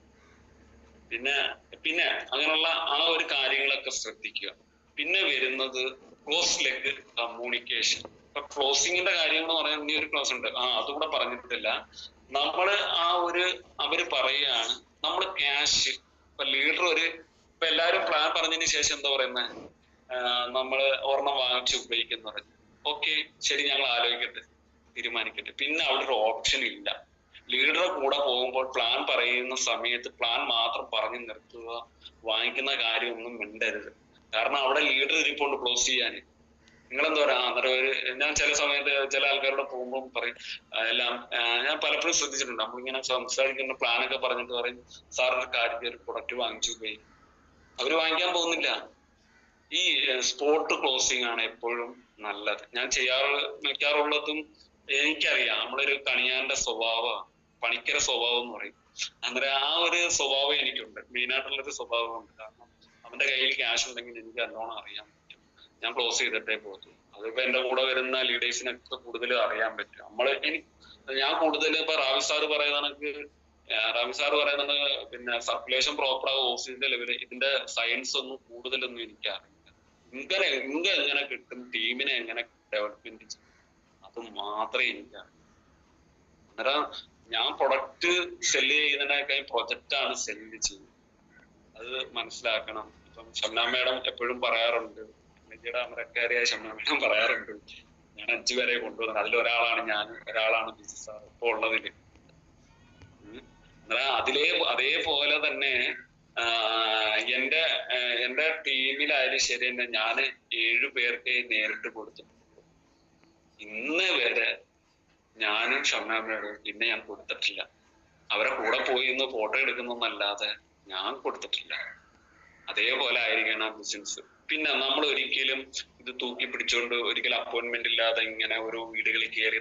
പിന്നെ പിന്നെ അങ്ങനെയുള്ള ആ ഒരു കാര്യങ്ങളൊക്കെ ശ്രദ്ധിക്കുക. പിന്നെ വരുന്നത് ക്ലോസ് ലെഗ് കമ്മ്യൂണിക്കേഷൻ. ഇപ്പൊ ക്ലോസിങ്ങിന്റെ കാര്യം എന്ന് പറയാൻ ഇനി ഒരു ക്ലാസ് ഉണ്ട്, അതുകൂടെ പറഞ്ഞിട്ടില്ല. നമ്മള് അവര് പറയുകയാണ് നമ്മള് ക്യാഷ്, ഇപ്പൊ ലീഡർ ഇപ്പൊ എല്ലാരും പ്ലാൻ പറഞ്ഞതിന് ശേഷം എന്താ പറയുന്നത്, നമ്മള് ഒരെണ്ണം വാങ്ങിച്ച് ഉപയോഗിക്കുന്നത്. ഓക്കെ, ശരി, ഞങ്ങൾ ആലോചിക്കട്ടെ, തീരുമാനിക്കട്ടെ. പിന്നെ അവിടെ ഒരു ഓപ്ഷൻ ഇല്ല. ലീഡറെ കൂടെ പോകുമ്പോൾ പ്ലാൻ പറയുന്ന സമയത്ത് പ്ലാൻ മാത്രം പറഞ്ഞു നിർത്തുക, വാങ്ങിക്കുന്ന കാര്യമൊന്നും മിണ്ടരുത്. കാരണം അവിടെ ലീഡർ ഇരിപ്പുണ്ട് ക്ലോസ് ചെയ്യാന്. നിങ്ങളെന്താ പറയാ, അന്നേരം ഞാൻ ചില സമയത്ത് ചില ആൾക്കാരോട് പോകുമ്പോൾ പറയും എല്ലാം, ഞാൻ പലപ്പോഴും ശ്രദ്ധിച്ചിട്ടുണ്ട്, നമ്മളിങ്ങനെ സംസാരിക്കുന്ന പ്ലാനൊക്കെ പറഞ്ഞിട്ട് പറയും സാറിന്റെ കാര്യം ഒരു പ്രൊഡക്റ്റ് വാങ്ങിച്ചു പോയി. അവര് വാങ്ങിക്കാൻ പോകുന്നില്ല. ഈ സ്പോട്ട് ക്ലോസിംഗ് ആണ് എപ്പോഴും നല്ലത്. ഞാൻ മിക്കാറുള്ളതും എനിക്കറിയാം. നമ്മളൊരു കണിയാന്റെ സ്വഭാവമാണ്, പണിക്കര സ്വഭാവം എന്ന് പറയും. അന്നേരം ആ ഒരു സ്വഭാവം എനിക്കുണ്ട്, മെയിനായിട്ടുള്ളൊരു സ്വഭാവമുണ്ട്. കാരണം അവന്റെ കയ്യിൽ ക്യാഷ് ഉണ്ടെങ്കിൽ എനിക്ക് നല്ലോണം അറിയാൻ പറ്റും, ഞാൻ ക്ലോസ് ചെയ്തിട്ടേ പോകത്തു. അതിപ്പോ എന്റെ കൂടെ വരുന്ന ലീഡേഴ്സിനൊക്കെ കൂടുതൽ അറിയാൻ പറ്റും. ഞാൻ കൂടുതൽ ഇപ്പൊ റാവി സാറ് പറയുന്നത് പിന്നെ സർക്കുലേഷൻ പ്രോപ്പർ ആകും, ഓക്സിജന്റെ ലെവല്, ഇതിന്റെ സയൻസ് ഒന്നും കൂടുതലൊന്നും എനിക്കറിയില്ല. എങ്ങനെ കിട്ടും, ടീമിനെ എങ്ങനെ ഡെവലപ്മെന്റ് ചെയ്യും, അത് മാത്രമേ എനിക്കറിയൂ. അന്നേരം ഞാൻ പ്രൊഡക്റ്റ് സെല്ല് ചെയ്യുന്നതിനൊക്കെ പ്രൊജക്റ്റാണ് സെല്ല് ചെയ്യുന്നത്, അത് മനസ്സിലാക്കണം. ഇപ്പം ഷംന മേഡം എപ്പോഴും പറയാറുണ്ട്, ഇന്ത്യയുടെ അമരക്കാരിയായ ഷംന മേഡം പറയാറുണ്ട്, ഞാൻ 5 പേരെ കൊണ്ടുവന്നത്, അതിലൊരാളാണ് ഞാൻ, ഒരാളാണ് ബിസി സാർ ഇപ്പൊ ഉള്ളതില്. അതേപോലെ തന്നെ എന്റെ ടീമിലായാലും ശരി തന്നെ, ഞാൻ 7 പേർക്ക് നേരിട്ട് കൊടുത്തിട്ടുണ്ട്. ഇന്ന് വരെ ഞാനും ഷംനാമേടും പിന്നെ ഞാൻ കൊടുത്തിട്ടില്ല. അവരെ കൂടെ പോയി ഇന്ന് ഫോട്ടോ എടുക്കുന്നല്ലാതെ ഞാൻ കൊടുത്തിട്ടില്ല. അതേപോലെ ആയിരിക്കണം ബിസിനസ്. പിന്നെ നമ്മൾ ഒരിക്കലും ഇത് തൂക്കി പിടിച്ചുകൊണ്ട് ഒരിക്കലും അപ്പോയിന്റ്മെന്റ് ഇല്ലാതെ ഇങ്ങനെ ഓരോ വീടുകളിൽ കയറി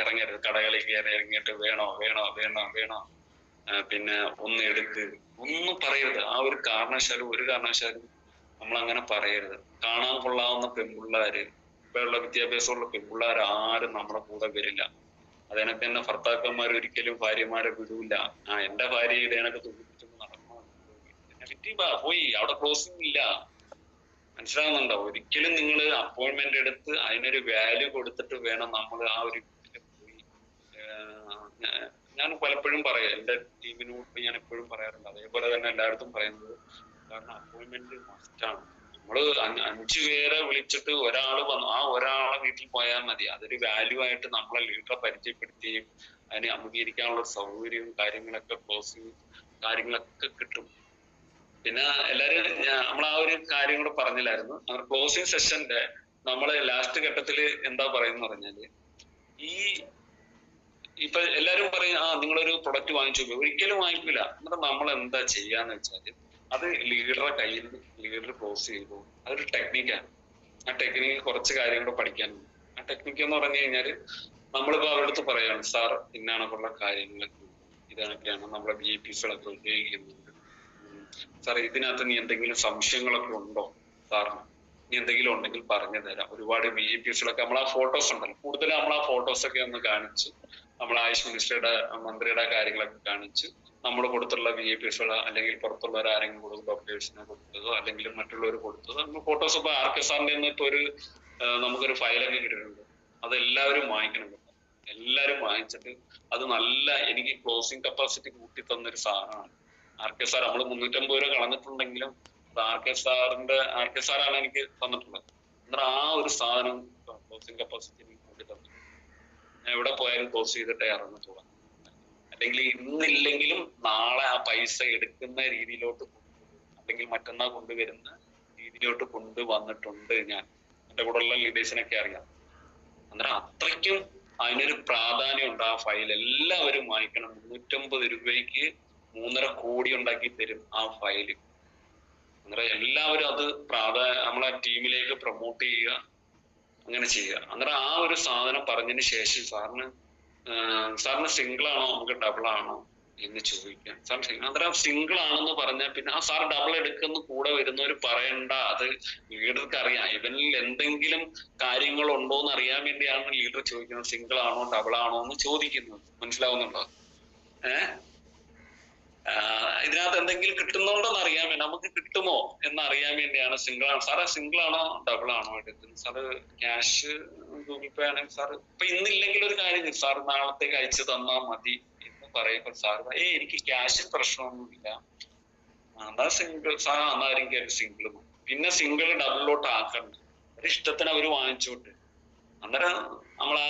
ഇറങ്ങരുത്. കടകളിൽ കയറി ഇറങ്ങിയിട്ട് വേണോ വേണോ വേണോ വേണോ, പിന്നെ ഒന്ന് എടുത്ത് ഒന്നും പറയരുത്. ഒരു കാരണവശാലും നമ്മൾ അങ്ങനെ പറയരുത്. കാണാൻ കൊള്ളാവുന്ന പെൺപിള്ളേര്, ഇപ്പോഴുള്ള വിദ്യാഭ്യാസമുള്ള പെൺപിള്ളേർ ആരും നമ്മുടെ കൂടെ വരില്ല. അതിനൊക്കെ തന്നെ ഭർത്താക്കന്മാർ ഒരിക്കലും ഭാര്യമാരെ വിടൂല. എന്റെ ഭാര്യ ഇതേനൊക്കെ തൂക്കിപ്പിടിച്ചൊന്ന് നടക്കണോ, നെഗറ്റീവാ, പോയി അവിടെ ക്ലോസിംഗ് ഇല്ല. മനസ്സിലാവുന്നുണ്ടോ? ഒരിക്കലും നിങ്ങൾ അപ്പോയിന്റ്മെന്റ് എടുത്ത് അതിനൊരു വാല്യൂ കൊടുത്തിട്ട് വേണം നമ്മൾ ആ ഒരു വീട്ടിൽ പോയി. ഞാൻ പലപ്പോഴും പറയാം, എന്റെ ടീമിനോട് ഞാൻ എപ്പോഴും പറയാറുണ്ട്, അതേപോലെ തന്നെ എല്ലായിടത്തും പറയുന്നത്, കാരണം അപ്പോയിന്റ്മെന്റ് മസ്റ്റാണ്. നമ്മള് 5 പേരെ വിളിച്ചിട്ട് ഒരാൾ വന്നു, ആ ഒരാളെ വീട്ടിൽ പോയാൽ മതി. അതൊരു വാല്യൂ ആയിട്ട് നമ്മളെ ലീഡറെ പരിചയപ്പെടുത്തുകയും അതിനെ അംഗീകരിക്കാനുള്ള സൗകര്യവും കാര്യങ്ങളൊക്കെ ക്ലോസിങ് കാര്യങ്ങളൊക്കെ കിട്ടും. പിന്നെ എല്ലാരും നമ്മൾ ആ ഒരു കാര്യം കൂടെ പറഞ്ഞില്ലായിരുന്നു, ക്ലോസിങ് സെഷന്റെ നമ്മള് ലാസ്റ്റ് ഘട്ടത്തിൽ എന്താ പറയുന്ന പറഞ്ഞാല്, ഇപ്പൊ എല്ലാരും പറയും നിങ്ങളൊരു പ്രൊഡക്റ്റ് വാങ്ങിച്ചു, ഒരിക്കലും വാങ്ങിക്കില്ല. എന്നിട്ട് നമ്മൾ എന്താ ചെയ്യാന്ന് വെച്ചാല്, അത് ലീഡറുടെ കയ്യിൽ ലീഡർ ക്ലോസ് ചെയ്തു. അതൊരു ടെക്നിക്കാണ്. ആ ടെക്നിക്ക് കുറച്ച് കാര്യങ്ങൾ പഠിക്കാനുണ്ട്. ആ ടെക്നിക്ക് എന്ന് പറഞ്ഞു കഴിഞ്ഞാല്, നമ്മളിപ്പോ അവരുടെ അടുത്ത് പറയാണ്, സാർ ഇന്നാണൊക്കെയുള്ള കാര്യങ്ങളൊക്കെ ഇതൊക്കെയാണ് നമ്മളെ VIPsകളൊക്കെ ഉപയോഗിക്കുന്നുണ്ട്. സാർ ഇതിനകത്ത് നീ എന്തെങ്കിലും സംശയങ്ങളൊക്കെ ഉണ്ടോ സാറിന്? നീ എന്തെങ്കിലും ഉണ്ടെങ്കിൽ പറഞ്ഞു തരാം. ഒരുപാട് VIPsകളൊക്കെ നമ്മൾ ആ ഫോട്ടോസ് ഉണ്ടല്ലോ, കൂടുതൽ നമ്മൾ ആ ഫോട്ടോസൊക്കെ ഒന്ന് കാണിച്ച്, നമ്മൾ ആയുഷ് മന്ത്രിയുടെ കാര്യങ്ങളൊക്കെ കാണിച്ച്, നമ്മൾ കൊടുത്തുള്ള VIPsകൾ അല്ലെങ്കിൽ പുറത്തുള്ളവർ ആരെങ്കിലും കൊടുക്കും, ഡോക്ടേഴ്സിനെ കൊടുത്തതോ അല്ലെങ്കിൽ മറ്റുള്ളവർ കൊടുത്തതോ, നമ്മൾ ഫോട്ടോസ് ഇപ്പൊ RK നിന്ന് ഇപ്പൊ നമുക്കൊരു ഫയലൊക്കെ കിട്ടിയിട്ടുണ്ട്. അതെല്ലാവരും വാങ്ങിക്കണം. എല്ലാവരും വാങ്ങിച്ചിട്ട് അത് നല്ല, എനിക്ക് ക്ലോസിംഗ് കപ്പാസിറ്റി കൂട്ടി തന്നൊരു സാധനമാണ് RK നമ്മൾ 350 രൂപ കളഞ്ഞിട്ടുണ്ടെങ്കിലും അത് RK സാറാണ് എനിക്ക് തന്നിട്ടുള്ളത്. എന്നാൽ ആ ഒരു സാധനം ക്ലോസിംഗ് കപ്പാസിറ്റി കൂട്ടി തന്നു. ഞാൻ എവിടെ പോയാലും ക്ലോസ് ചെയ്തിട്ടേ ഇറങ്ങത്തുള്ളൂ. അല്ലെങ്കിൽ ഇന്നില്ലെങ്കിലും നാളെ ആ പൈസ എടുക്കുന്ന രീതിയിലോട്ട് അല്ലെങ്കിൽ മറ്റന്നാൾ കൊണ്ടുവരുന്ന രീതിയിലോട്ട് കൊണ്ടുവന്നിട്ടുണ്ട്. ഞാൻ എൻ്റെ കൂടെയുള്ള ലീഡേഴ്സിനൊക്കെ അറിയാം. അന്നേരം അത്രയ്ക്കും അതിനൊരു പ്രാധാന്യം ഉണ്ട്. ആ ഫയൽ എല്ലാവരും വാങ്ങിക്കണം. 350 രൂപയ്ക്ക് 3.5 കോടി ഉണ്ടാക്കി തരും ആ ഫയല്. അന്നേരം എല്ലാവരും അത് നമ്മളെ ടീമിലേക്ക് പ്രൊമോട്ട് ചെയ്യുക, അങ്ങനെ ചെയ്യുക. അന്നേരം ആ ഒരു സാധനം പറഞ്ഞതിന് ശേഷം സാറിന് സിംഗിൾ ആണോ നമുക്ക് ഡബിൾ ആണോ എന്ന് ചോദിക്കാം. സാർ അന്നേരം സിംഗിൾ ആണെന്ന് പറഞ്ഞാൽ പിന്നെ ആ സാർ ഡബിൾ എടുക്കുന്ന കൂടെ വരുന്നവർ പറയണ്ട, അത് ലീഡർക്ക് അറിയാം. ഇവനിൽ എന്തെങ്കിലും കാര്യങ്ങൾ ഉണ്ടോ എന്ന് അറിയാൻ വേണ്ടിയാണ് ലീഡർ ചോദിക്കുന്നത് സിംഗിൾ ആണോ ഡബിൾ ആണോ എന്ന് ചോദിക്കുന്നത്. മനസ്സിലാവുന്നുണ്ടോ? ഇതിനകത്ത് എന്തെങ്കിലും കിട്ടുന്നുണ്ടോന്ന് അറിയാൻ വേണ്ടി, നമുക്ക് കിട്ടുമോ എന്ന് അറിയാൻ വേണ്ടിയാണ് സിംഗിൾ ആണ്. സാറ് സിംഗിൾ ആണോ ഡബിൾ ആണോ എടുക്കുന്നത്? സാറ് ക്യാഷ് ഗൂഗിൾ പേ ആണെങ്കിൽ സാർ ഇപ്പൊ ഇന്നില്ലെങ്കിൽ ഒരു കാര്യം സാർ നാളത്തേക്ക് അയച്ചു തന്നാൽ മതി എന്ന് പറയുമ്പോൾ സാർ എനിക്ക് ക്യാഷിൽ പ്രശ്നമൊന്നുമില്ല, എന്നാ സിംഗിൾ സാർ എന്നായിരിക്കും സിംഗിൾ. പിന്നെ സിംഗിൾ ഡബിളിലോട്ട് ആക്കണ്ട, ഒരു ഇഷ്ടത്തിന് അവര് വാങ്ങിച്ചോട്ട്. അന്നേരം നമ്മൾ ആ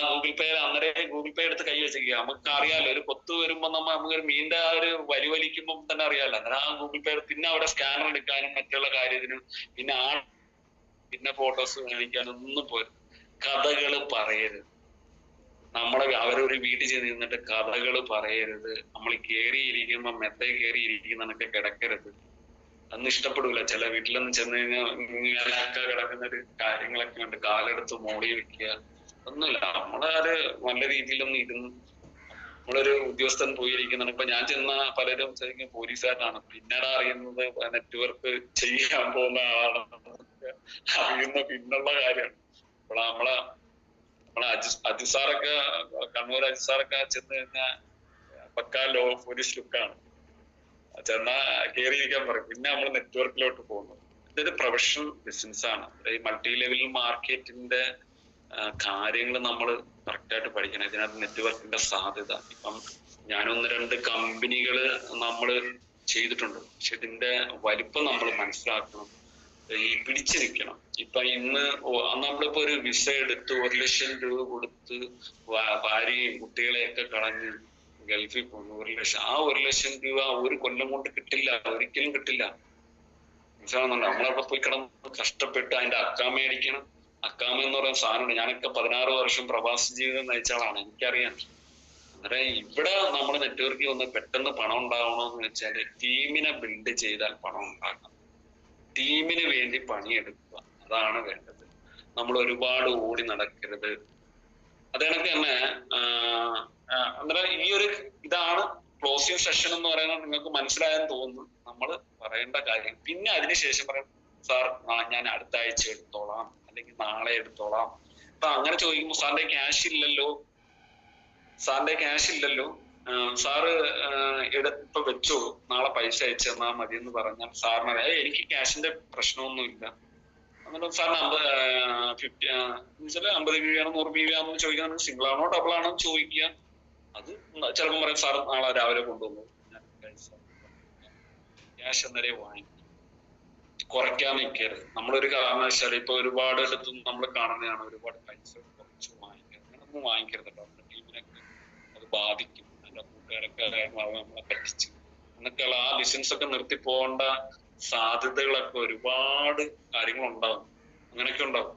ഗൂഗിൾ പേ എടുത്ത് കൈ വെച്ചിരിക്കുക. നമുക്ക് അറിയാലോ, ഒരു കൊത്ത് വരുമ്പോ നമുക്കൊരു മീനിന്റെ ആ ഒരു വലിക്കുമ്പോ തന്നെ അറിയാലോ. അന്നേരം ആ ഗൂഗിൾ പേ പിന്നെ അവിടെ സ്കാനർ എടുക്കാനും മറ്റുള്ള കാര്യത്തിനും പിന്നെ ഫോട്ടോസ് കാണിക്കാനും ഒന്നും പോരും. കഥകള് പറയരുത്. അവരൊരു വീട്ടിൽ ചെന്ന് നിന്നിട്ട് കഥകള് പറയരുത്. നമ്മൾ കേറിയിരിക്കുമ്പോ മെത്തേ കേറിയിരിക്കുന്നതൊക്കെ കിടക്കരുത്. അന്ന് ഇഷ്ടപ്പെടൂല. ചില വീട്ടിലൊന്നും ചെന്ന് കഴിഞ്ഞാൽ ഇങ്ങനെയൊക്കെ കിടക്കുന്ന ഒരു കാര്യങ്ങളൊക്കെ ഉണ്ട്. കാലെടുത്ത് മോടി വെക്കുക ഒന്നുമില്ല. നമ്മളൊരു നല്ല രീതിയിലൊന്നും ഇരുന്ന് നമ്മളൊരു ഉദ്യോഗസ്ഥൻ പോയിരിക്കുന്നതാണ്. ഇപ്പൊ ഞാൻ ചെന്ന പലരും ശരിക്കും പോലീസുകാരനാണ്, പിന്നീട് അറിയുന്നത് നെറ്റ്വർക്ക് ചെയ്യാൻ പോകുന്ന ആളാണ് അറിയുന്ന പിന്നുള്ള കാര്യമാണ്. അപ്പോൾ നമ്മളെ അജിസാറൊക്കെ, കണ്ണൂർ അജിസാറൊക്കെ ചെന്ന് കഴിഞ്ഞാൽ പക്കാ പോലീസ് ലുക്കാണ്. ചെന്നാ കയറിയിരിക്കാൻ പറയും. പിന്നെ നമ്മൾ നെറ്റ്വർക്കിലോട്ട് പോകുന്നു. ഇതൊരു പ്രൊഫഷണൽ ബിസിനസ് ആണ്. ഈ മൾട്ടി ലെവൽ മാർക്കറ്റിന്റെ കാര്യങ്ങൾ നമ്മൾ കറക്റ്റായിട്ട് പഠിക്കണം. ഇതിനകത്ത് നെറ്റ്വർക്കിന്റെ സാധ്യത, ഇപ്പം ഞാനൊന്ന് 2 കമ്പനികൾ നമ്മൾ ചെയ്തിട്ടുണ്ട്. പക്ഷെ ഇതിന്റെ വലിപ്പം നമ്മൾ മനസ്സിലാക്കണം, ഈ പിടിച്ചു നിൽക്കണം. ഇപ്പൊ ഇന്ന് നമ്മളിപ്പോ ഒരു വിസ എടുത്ത് 1 ലക്ഷം രൂപ കൊടുത്ത് ഭാര്യയും കുട്ടികളെയൊക്കെ കളഞ്ഞ് ഗൾഫിൽ പോകുന്നു. 1 ലക്ഷം. ആ 1 ലക്ഷം രൂപ ഒരു കൊല്ലം കൊണ്ട് കിട്ടില്ല, ഒരിക്കലും കിട്ടില്ല. മനസ്സിലാവുന്നുണ്ടോ? നമ്മളവിടെ പോയി കിടന്ന് കഷ്ടപ്പെട്ട് അതിന്റെ അക്കാമ അടിക്കണം. അക്കാമ എന്ന് പറയുന്ന സാധനമുണ്ട്. ഞാനൊക്കെ 16 വർഷം പ്രവാസ ജീവിതം നയിച്ച ആളാണ്, എനിക്കറിയാം. അന്നേരം ഇവിടെ നമ്മൾ നെറ്റ്വർക്കിൽ വന്ന് പെട്ടെന്ന് പണം ഉണ്ടാവണമെന്ന് വെച്ചാൽ ടീമിനെ ബിൽഡ് ചെയ്താൽ പണം ഉണ്ടാക്കാം. ടീമിന് വേണ്ടി പണിയെടുക്കുക, അതാണ് വേണ്ടത്. നമ്മൾ ഒരുപാട് ഓടി നടക്കരുത്. അതേണക്ക് തന്നെ അന്നേരം ഈ ഒരു ഇതാണ് ക്ലോസിംഗ് സെഷൻ എന്ന് പറയുന്നത്. നിങ്ങൾക്ക് മനസ്സിലായെന്ന് തോന്നുന്നു നമ്മൾ പറയേണ്ട കാര്യം. പിന്നെ അതിനുശേഷം പറയാം, സാർ ഞാൻ അടുത്ത ആഴ്ച എടുത്തോളാം, അല്ലെങ്കിൽ നാളെ എടുത്തോളാം. അപ്പൊ അങ്ങനെ ചോദിക്കുമ്പോൾ സാറിന്റെ ക്യാഷ് ഇല്ലല്ലോ, സാറ് ഇപ്പൊ വെച്ചോ, നാളെ പൈസ അയച്ചു തന്നാൽ മതി എന്ന് പറഞ്ഞാൽ സാറിന് എനിക്ക് ക്യാഷിന്റെ പ്രശ്നമൊന്നുമില്ല. എന്നിട്ട് സാറിന് 50 രൂപയാണോ 100 രൂപയാണോ ചോദിക്കാൻ, സിംഗിൾ ആണോ ഡബിൾ ആണോ ചോദിക്കുക. അത് ചിലപ്പോൾ പറയും സാർ നാളെ രാവിലെ കൊണ്ടുവന്നു, ഞാൻ ക്യാഷ് എന്നേരെ വാങ്ങിക്കും. കുറയ്ക്കാൻ നിൽക്കരുത്. നമ്മളൊരു കാരണവശാൽ ഇപ്പൊ ഒരുപാട് അടുത്തും നമ്മൾ കാണുന്നതാണ്, ഒരുപാട് പൈസ കുറച്ച് വാങ്ങിക്കരുത്. അങ്ങനൊന്നും വാങ്ങിക്കരുത് കേട്ടോ. നമ്മുടെ ടീമിനൊക്കെ അത് ബാധിക്കും. നമ്മുടെ കൂട്ടുകാരൊക്കെ നമ്മളെ പറ്റിച്ച് എന്നൊക്കെയുള്ള ആ ബിസിനസ് ഒക്കെ നിർത്തി പോകേണ്ട സാധ്യതകളൊക്കെ ഒരുപാട് കാര്യങ്ങളുണ്ടാവും. അങ്ങനെയൊക്കെ ഉണ്ടാവും.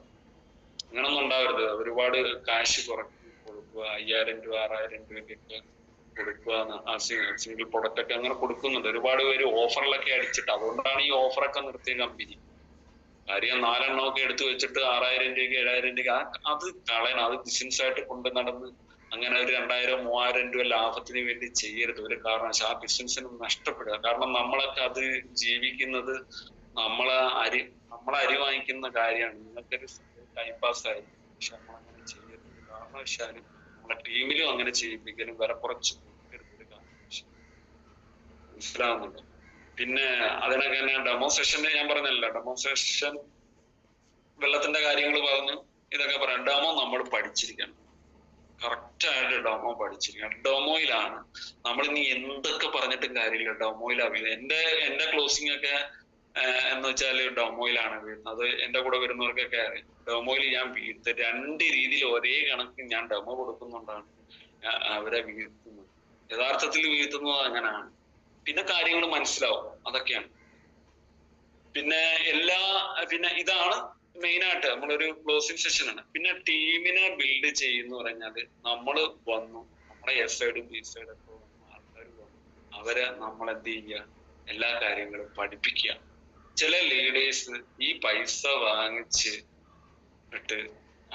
അങ്ങനൊന്നും ഉണ്ടാവരുത്. ഒരുപാട് കാശ് കുറയ്ക്കുക, 5000 രൂപ 6000 രൂപയ്ക്കൊക്കെ കൊടുക്കുക. ആ സിംഗിൾ പ്രൊഡക്റ്റ് ഒക്കെ അങ്ങനെ കൊടുക്കുന്നുണ്ട്. ഒരുപാട് പേര് ഓഫറിലൊക്കെ അടിച്ചിട്ട്, അതുകൊണ്ടാണ് ഈ ഓഫറൊക്കെ നിർത്തിയ കമ്പനി. കാര്യം 4 എണ്ണമൊക്കെ എടുത്തു വെച്ചിട്ട് 6000 രൂപയ്ക്ക് 7000 രൂപയ്ക്ക് അത് കളയണം. അത് ബിസിനസ് ആയിട്ട് കൊണ്ട് നടന്ന് അങ്ങനെ ഒരു 2000-3000 രൂപ ലാഭത്തിന് വേണ്ടി ചെയ്യരുത് ഒരു കാരണവശാലും. ആ ബിസിനസ്സിന് നഷ്ടപ്പെടുക. കാരണം നമ്മളൊക്കെ അത് ജീവിക്കുന്നത് നമ്മളെ അരി വാങ്ങിക്കുന്ന കാര്യമാണ്. നിങ്ങൾക്കൊരു ടൈം പാസ് ആയിരിക്കും. പക്ഷെ നമ്മളങ്ങനെ ചെയ്യരുത് ഒരു കാരണവശാലും. നമ്മളെ ടീമിലും അങ്ങനെ ചെയ്യിപ്പിക്കലും വില കുറച്ച് കൊടുക്കരുത് കാരണവശാലും. മനസ്സിലാവുന്നുണ്ട്? പിന്നെ അതിനൊക്കെ തന്നെ ഡെമോ സെഷന് ഞാൻ പറഞ്ഞല്ലോ, ഡെമോ സെഷൻ വെള്ളത്തിന്റെ കാര്യങ്ങൾ പറഞ്ഞു, ഇതൊക്കെ പറയാം. ഡെമോ നമ്മൾ പഠിച്ചിരിക്കണം, കറക്റ്റ് ആയിട്ട് ഡെമോ പഠിച്ചിരിക്കണം. ഡെമോയിലാണ് നമ്മൾ ഇനി എന്തൊക്കെ പറഞ്ഞിട്ടും കാര്യമില്ല, ഡെമോയിലാണ്. എന്റെ ക്ലോസിംഗ് ഒക്കെ എന്ന് വെച്ചാല് ഡെമോയിലാണ് വീഴുന്നത്. അത് എന്റെ കൂടെ വരുന്നവർക്കൊക്കെ അറിയാം. ഡെമോയിൽ ഞാൻ വീഴ്ത്ത 2 രീതിയിൽ ഒരേ കണക്ക് ഞാൻ ഡെമോ കൊടുക്കുന്നുണ്ടാണ് അവരെ വീഴ്ത്തുന്നത്. യഥാർത്ഥത്തിൽ വീഴ്ത്തുന്നത് അങ്ങനെയാണ്. പിന്നെ കാര്യങ്ങൾ മനസ്സിലാവും, അതൊക്കെയാണ്. പിന്നെ പിന്നെ ഇതാണ് മെയിൻ ആയിട്ട് നമ്മളൊരു ക്ലോസിംഗ് സെഷനാണ്. പിന്നെ ടീമിനെ ബിൽഡ് ചെയ്യുന്ന പറഞ്ഞാല് നമ്മള് വന്നു, നമ്മുടെ എ സൈഡും ബി സൈഡും ഒക്കെ ആൾക്കാർ വന്നു, അവരെ നമ്മൾ എന്ത് ചെയ്യുക, എല്ലാ കാര്യങ്ങളും പഠിപ്പിക്കുക. ചില ലീഡേഴ്സ് ഈ പൈസ വാങ്ങിച്ചിട്ട്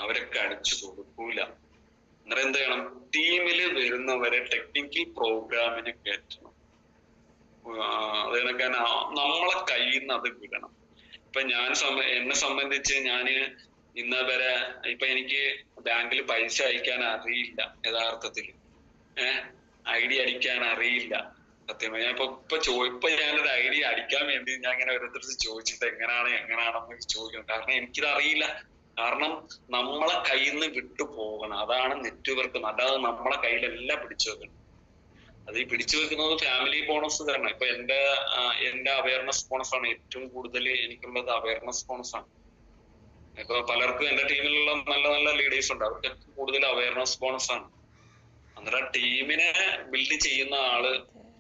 അവരൊക്കെ അടിച്ചു കൊടുക്കൂല. അന്നേരം എന്ത് ചെയ്യണം, ടീമില് വരുന്നവരെ ടെക്നിക്കൽ പ്രോഗ്രാമിന് കയറ്റണം. അതിനൊക്കെ നമ്മളെ കയ്യിൽ നിന്ന് അത് വിടണം. ഇപ്പൊ എന്നെ സംബന്ധിച്ച് ഞാന് ഇന്ന് വരെ ഇപ്പൊ എനിക്ക് ബാങ്കിൽ പൈസ അയക്കാൻ അറിയില്ല, യഥാർത്ഥത്തിൽ ഐഡിയ അടിക്കാൻ അറിയില്ല. സത്യമായി ഞാൻ ഇപ്പൊ ഞാനൊരു ഐഡിയ അടിക്കാൻ വേണ്ടി ഞാൻ ഇങ്ങനെ ഓരോരുത്തർക്ക് ചോദിച്ചിട്ട് എങ്ങനെയാണെന്ന് ചോദിക്കണം. കാരണം എനിക്കിത് അറിയില്ല. കാരണം നമ്മളെ കയ്യിൽ നിന്ന് വിട്ടു പോകണം. അതാണ് നെറ്റ്വർക്ക്. അല്ലാതെ നമ്മളെ കയ്യിലെല്ലാം പിടിച്ചു വെക്കണം. അത് ഈ പിടിച്ചു വെക്കുന്നത് ഫാമിലി ബോണസ് തരണം. ഇപ്പൊ എന്റെ അവയർനെസ് ബോണസ് ആണ് ഏറ്റവും കൂടുതൽ എനിക്കുള്ളത്. അവയർനെസ് ബോണസ് ആണ്. ഇപ്പൊ പലർക്കും എന്റെ ടീമിലുള്ള നല്ല നല്ല ലീഡേഴ്സ് ഉണ്ട്, അവർക്ക് കൂടുതൽ അവയർനെസ് ബോണസ് ആണ്. അന്നേരം ടീമിനെ ബിൽഡ് ചെയ്യുന്ന ആള്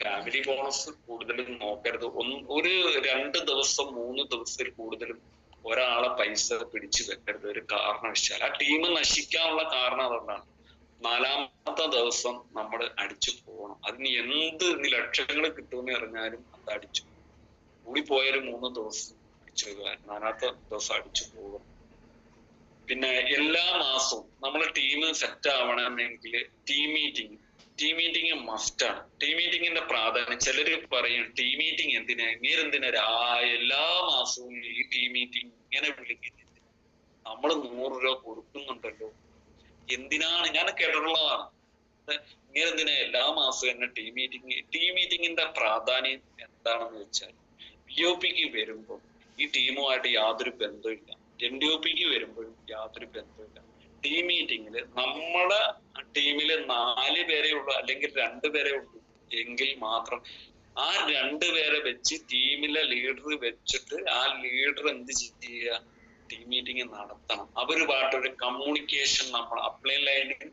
ഫാമിലി ബോണസ് കൂടുതലും നോക്കരുത്. ഒരു 2 ദിവസം 3 ദിവസത്തിൽ കൂടുതലും ഒരാളെ പൈസ പിടിച്ചു വെക്കരുത് ഒരു കാരണവശാൽ. ആ ടീം നശിക്കാനുള്ള കാരണം അതുകൊണ്ടാണ്. 4ാമത്തെ ദിവസം നമ്മൾ അടിച്ചു പോകണം. അതിന് എന്ത് ലക്ഷങ്ങൾ കിട്ടുമെന്ന് അറിഞ്ഞാലും അത് അടിച്ചു കൂടിപ്പോയൊരു 3 ദിവസം അടിച്ചു പോകാൻ, 4ാമത്തെ ദിവസം അടിച്ചു പോകണം. പിന്നെ എല്ലാ മാസവും നമ്മളെ ടീം സെറ്റ് ആവണമെങ്കിൽ ടീം മീറ്റിംഗ് മസ്റ്റാണ്. ടീം മീറ്റിംഗിന്റെ പ്രാധാന്യം ചിലര് പറയും, ടീം മീറ്റിംഗ് എന്തിനാ, ഇങ്ങനെന്തിനാ എല്ലാ മാസവും ഈ ടീം മീറ്റിംഗ് ഇങ്ങനെ വിളിക്കുന്നത്, നമ്മൾ 100 രൂപ കൊടുക്കുന്നുണ്ടല്ലോ, എന്തിനാണ്? ഞാൻ കേട്ടിട്ടുള്ളതാണ്. ഇങ്ങനെന്തിനാ എല്ലാ മാസവും എന്നെ ടീം മീറ്റിംഗിന്റെ പ്രാധാന്യം എന്താണെന്ന് വെച്ചാൽ, POPക്ക് വരുമ്പോൾ ഈ ടീമുമായിട്ട് യാതൊരു ബന്ധമില്ല, NDOPക്ക് വരുമ്പോഴും യാതൊരു ബന്ധമില്ല. ടീം മീറ്റിംഗില് നമ്മളെ ടീമില് 4 പേരേ ഉള്ളൂ അല്ലെങ്കിൽ 2 പേരേ ഉള്ളൂ എങ്കിൽ മാത്രം ആ 2 പേരെ വെച്ച് ടീമിലെ ലീഡർ വെച്ചിട്ട് ആ ലീഡർ എന്ത് ചെയ്യുക, ടീം മീറ്റിംഗ് നടത്തണം. അവരുമായിട്ടൊരു കമ്മ്യൂണിക്കേഷൻ, നമ്മൾ അപ്ലൈൻ ലൈനും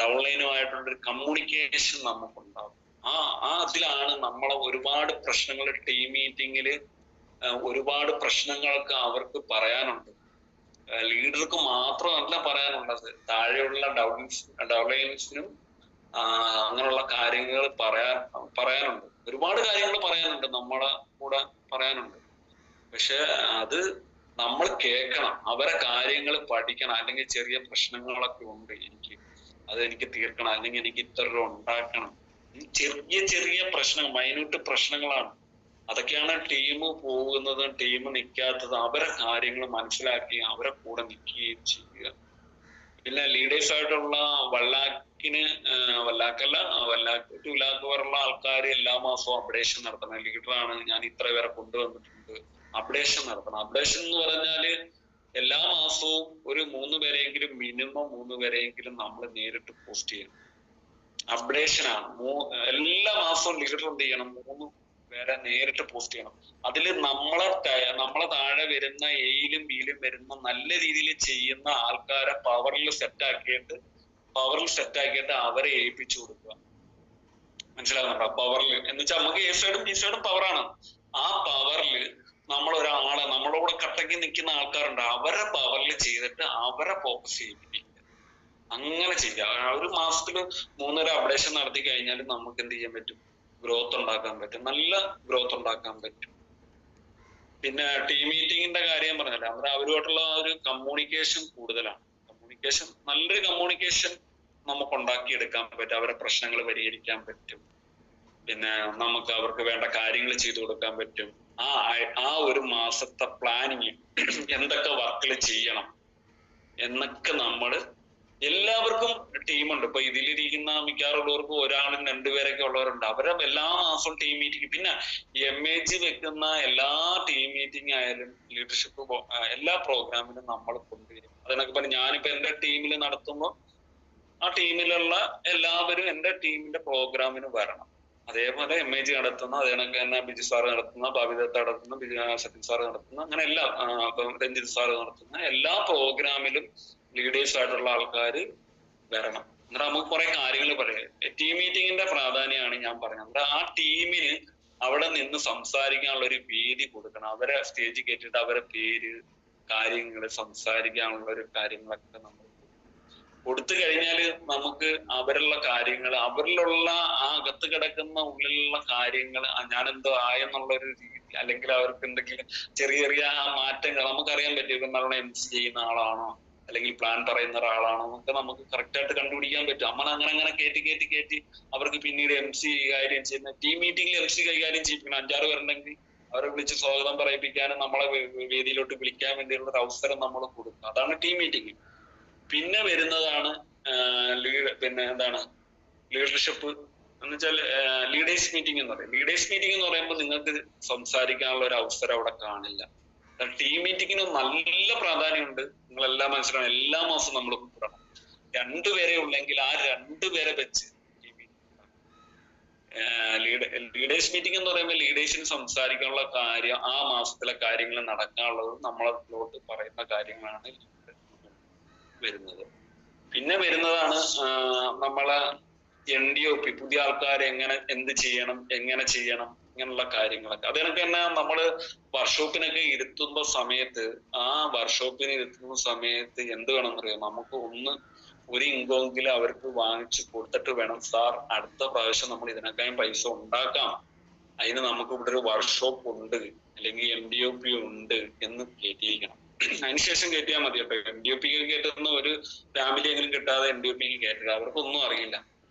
ഡൗൺ ലൈനുമായിട്ടുള്ളൊരു കമ്മ്യൂണിക്കേഷൻ നമുക്കുണ്ടാവും. അതിലാണ് നമ്മളെ ഒരുപാട് പ്രശ്നങ്ങൾ ടീം മീറ്റിംഗില് ഒരുപാട് പ്രശ്നങ്ങൾക്ക് അവർക്ക് പറയാനുണ്ട്. ലീഡർക്ക് മാത്രമല്ല പറയാനുള്ളത്, താഴെയുള്ള ഡൗൺലൈൻസിനും അങ്ങനെയുള്ള കാര്യങ്ങൾ പറയാനുണ്ട്. ഒരുപാട് കാര്യങ്ങൾ പറയാനുണ്ട്, നമ്മളെ കൂടെ പറയാനുണ്ട്. പക്ഷെ അത് നമ്മൾ കേൾക്കണം, അവരെ കാര്യങ്ങൾ പഠിക്കണം. അല്ലെങ്കിൽ ചെറിയ പ്രശ്നങ്ങളൊക്കെ ഉണ്ട്, അതെനിക്ക് തീർക്കണം, അല്ലെങ്കിൽ എനിക്ക് ഇത്ര രൂപ ഉണ്ടാക്കണം. ചെറിയ പ്രശ്നങ്ങൾ, മൈന്യൂട്ട് പ്രശ്നങ്ങളാണ്. അതൊക്കെയാണ് ടീം പോകുന്നതും ടീം നിൽക്കാത്തതും. അവരെ കാര്യങ്ങൾ മനസ്സിലാക്കി അവരെ കൂടെ നിൽക്കുകയും ചെയ്യുക. പിന്നെ ലീഡേഴ്സ് ആയിട്ടുള്ള 1 lakh വരെയുള്ള ആൾക്കാർ എല്ലാ മാസവും അപ്ഡേഷൻ നടത്തണം. ലീഡറാണ്, ഞാൻ ഇത്ര പേരെ കൊണ്ടുവന്നിട്ടുണ്ട്, അപ്ഡേഷൻ നടത്തണം. അപ്ഡേഷൻ എന്ന് പറഞ്ഞാല് എല്ലാ മാസവും ഒരു 3 പേരെങ്കിലും, മിനിമം 3 പേരെങ്കിലും നമ്മൾ നേരിട്ട് പോസ്റ്റ് ചെയ്യണം. അപ്ഡേഷൻ ആണ്. എല്ലാ മാസവും ലീഡർ എന്ത് ചെയ്യണം, 3 പേരെ നേരിട്ട് പോസ്റ്റ് ചെയ്യണം. അതില് നമ്മളെ താഴെ വരുന്ന എയിലും ബിയിലും വരുന്ന നല്ല രീതിയിൽ ചെയ്യുന്ന ആൾക്കാരെ പവറിൽ സെറ്റ് ആക്കിയിട്ട് അവരെ ഏൽപ്പിച്ചു കൊടുക്കുക. മനസ്സിലാകുന്നുണ്ടോ? പവറിൽ എന്ന് വെച്ചാൽ നമുക്ക് എ സൈഡും ബി സൈഡും പവറാണ്. ആ പവറിൽ നമ്മളൊരാളെ, നമ്മളോട് കട്ടക്ക് നിൽക്കുന്ന ആൾക്കാരുണ്ട്, അവരെ പവറിൽ ചെയ്തിട്ട് അവരെ ഫോക്കസ് ചെയ്യിപ്പിക്കുക. അങ്ങനെ ചെയ്യാം. ഒരു മാസത്തില് 3 അപ്ഡേഷൻ നടത്തി കഴിഞ്ഞാൽ നമുക്ക് എന്ത് ചെയ്യാൻ പറ്റും, ഗ്രോത്ത് ഉണ്ടാക്കാൻ പറ്റും, നല്ല ഗ്രോത്ത് ഉണ്ടാക്കാൻ പറ്റും. പിന്നെ ടീം മീറ്റിംഗിന്റെ കാര്യം പറഞ്ഞല്ലോ, അവരുമായിട്ടുള്ള ഒരു കമ്മ്യൂണിക്കേഷൻ കൂടുതലാണ്. നല്ലൊരു കമ്മ്യൂണിക്കേഷൻ നമുക്ക് ഉണ്ടാക്കിയെടുക്കാൻ പറ്റും. അവരെ പ്രശ്നങ്ങൾ പരിഹരിക്കാൻ പറ്റും. പിന്നെ നമുക്ക് അവർക്ക് വേണ്ട കാര്യങ്ങൾ ചെയ്തു കൊടുക്കാൻ പറ്റും. ആ ഒരു മാസത്തെ പ്ലാനിങ്, എന്തൊക്കെ വർക്കുകൾ ചെയ്യണം എന്നൊക്കെ എല്ലാവർക്കും ടീമുണ്ട്. ഇപ്പൊ ഇതിലിരിക്കുന്ന മിക്കവാറുള്ളവർക്കും 1 2 പേരൊക്കെ ഉള്ളവരുണ്ട്. അവരെ എല്ലാ മാസവും ടീം മീറ്റിംഗ്, പിന്നെ MAG വെക്കുന്ന എല്ലാ ടീം മീറ്റിംഗ് ആയാലും ലീഡർഷിപ്പ് എല്ലാ പ്രോഗ്രാമിലും നമ്മൾ കൊണ്ടുവരും. അതിനൊക്കെ പറഞ്ഞ് ഞാനിപ്പോ എന്റെ ടീമിൽ നടത്തുമ്പോൾ ആ ടീമിലുള്ള എല്ലാവരും എന്റെ ടീമിന്റെ പ്രോഗ്രാമിന് വരണം. അതേപോലെ MAG നടത്തുന്ന, അതേണക്ക് തന്നെ ബിജു സാറ് നടത്തുന്ന, ഭാവിദത്ത നടത്തുന്ന, സത്യൻ സാറ് നടത്തുന്ന, അങ്ങനെ എല്ലാ രഞ്ജിത് സാറ് നടത്തുന്ന എല്ലാ പ്രോഗ്രാമിലും ലീഡേഴ്സ് ആയിട്ടുള്ള ആൾക്കാർ വരണം. എന്നിട്ട് നമുക്ക് കുറെ കാര്യങ്ങൾ പറയാം. ടീം മീറ്റിംഗിന്റെ പ്രാധാന്യമാണ് ഞാൻ പറഞ്ഞത്. ആ ടീമിന് അവിടെ നിന്ന് സംസാരിക്കാനുള്ള ഒരു വേദി കൊടുക്കണം. അവരെ സ്റ്റേജിൽ കയറ്റിയിട്ട് അവരെ പേര്, കാര്യങ്ങൾ, സംസാരിക്കാനുള്ള ഒരു കാര്യങ്ങളൊക്കെ നമ്മൾ കൊടുത്തു കഴിഞ്ഞാല് നമുക്ക് അവരുള്ള കാര്യങ്ങൾ, അവരിലുള്ള ആ അകത്ത് കിടക്കുന്ന ഉള്ളിലുള്ള കാര്യങ്ങൾ ഞാനെന്തോ ആയെന്നുള്ള ഒരു രീതി, അല്ലെങ്കിൽ അവർക്ക് എന്തെങ്കിലും ചെറിയ ചെറിയ ആ മാറ്റങ്ങൾ നമുക്കറിയാൻ പറ്റും. നമ്മൾ MC ചെയ്യുന്ന ആളാണോ അല്ലെങ്കിൽ പ്ലാൻ പറയുന്ന ഒരാളാണോ എന്നൊക്കെ നമുക്ക് കറക്റ്റ് ആയിട്ട് കണ്ടുപിടിക്കാൻ പറ്റും. നമ്മൾ അങ്ങനെ കയറ്റി അവർക്ക് പിന്നീട് MC കൈകാര്യം ചെയ്യുന്ന ടീം മീറ്റിംഗിൽ MC കൈകാര്യം ചെയ്യിപ്പിക്കണം. 5-6 പേരുണ്ടെങ്കിൽ അവരെ വിളിച്ച് സ്വാഗതം പറയിപ്പിക്കാനും നമ്മളെ വേദിയിലോട്ട് വിളിക്കാൻ വേണ്ടിയുള്ള ഒരു അവസരം നമ്മൾ കൊടുക്കും. അതാണ് ടീം മീറ്റിംഗ്. പിന്നെ വരുന്നതാണ് പിന്നെ എന്താണ് ലീഡർഷിപ്പ് എന്ന് വെച്ചാൽ ലീഡേഴ്സ് മീറ്റിംഗ് എന്ന് പറയും. ലീഡേഴ്സ് മീറ്റിംഗ് എന്ന് പറയുമ്പോൾ നിങ്ങൾക്ക് സംസാരിക്കാനുള്ള ഒരു അവസരം അവിടെ കാണില്ല. ടീം മീറ്റിങ്ങിന് നല്ല പ്രാധാന്യമുണ്ട്. നിങ്ങളെല്ലാം മനസ്സിലാക്കണം. എല്ലാ മാസവും നമ്മൾ കൂടണം. 2 പേരെ ഉള്ളെങ്കിൽ ആ 2 പേരെ വെച്ച് ലീഡേഴ്സ് മീറ്റിംഗ് എന്ന് പറയുമ്പോൾ ലീഡേഴ്സിന് സംസാരിക്കാനുള്ള കാര്യം, ആ മാസത്തിലെ കാര്യങ്ങൾ നടക്കാനുള്ളത് നമ്മളോട്ട് പറയുന്ന കാര്യങ്ങളാണ് വരുന്നത്. പിന്നെ വരുന്നതാണ് നമ്മളെ NDOP, പുതിയ ആൾക്കാരെ എന്ത് ചെയ്യണം, എങ്ങനെ ചെയ്യണം, ഇങ്ങനെയുള്ള കാര്യങ്ങളൊക്കെ. അതിനൊക്കെ തന്നെ നമ്മള് വർക്ക്ഷോപ്പിനൊക്കെ ഇരുത്തുന്ന സമയത്ത് എന്ത് വേണം എന്നറിയാം, നമുക്ക് ഒരു ഇൻകമെങ്കിലും അവർക്ക് വാങ്ങിച്ചു കൊടുത്തിട്ട് വേണം, സാർ അടുത്ത പ്രാവശ്യം നമ്മൾ ഇതിനേക്കാളും പൈസ ഉണ്ടാക്കാം, അതിന് നമുക്ക് ഇവിടെ ഒരു വർക്ക്ഷോപ്പ് ഉണ്ട് അല്ലെങ്കിൽ NDOP ഉണ്ട് എന്ന് കേട്ടിരിക്കണം. അതിനുശേഷം കയറ്റിയാൽ മതി കേട്ടോ. NDOP കയറ്റുന്ന ഒരു ഫാമിലി എങ്കിലും കിട്ടാതെ NDOP കയറ്റുക, അവർക്കൊന്നും അറിയില്ല.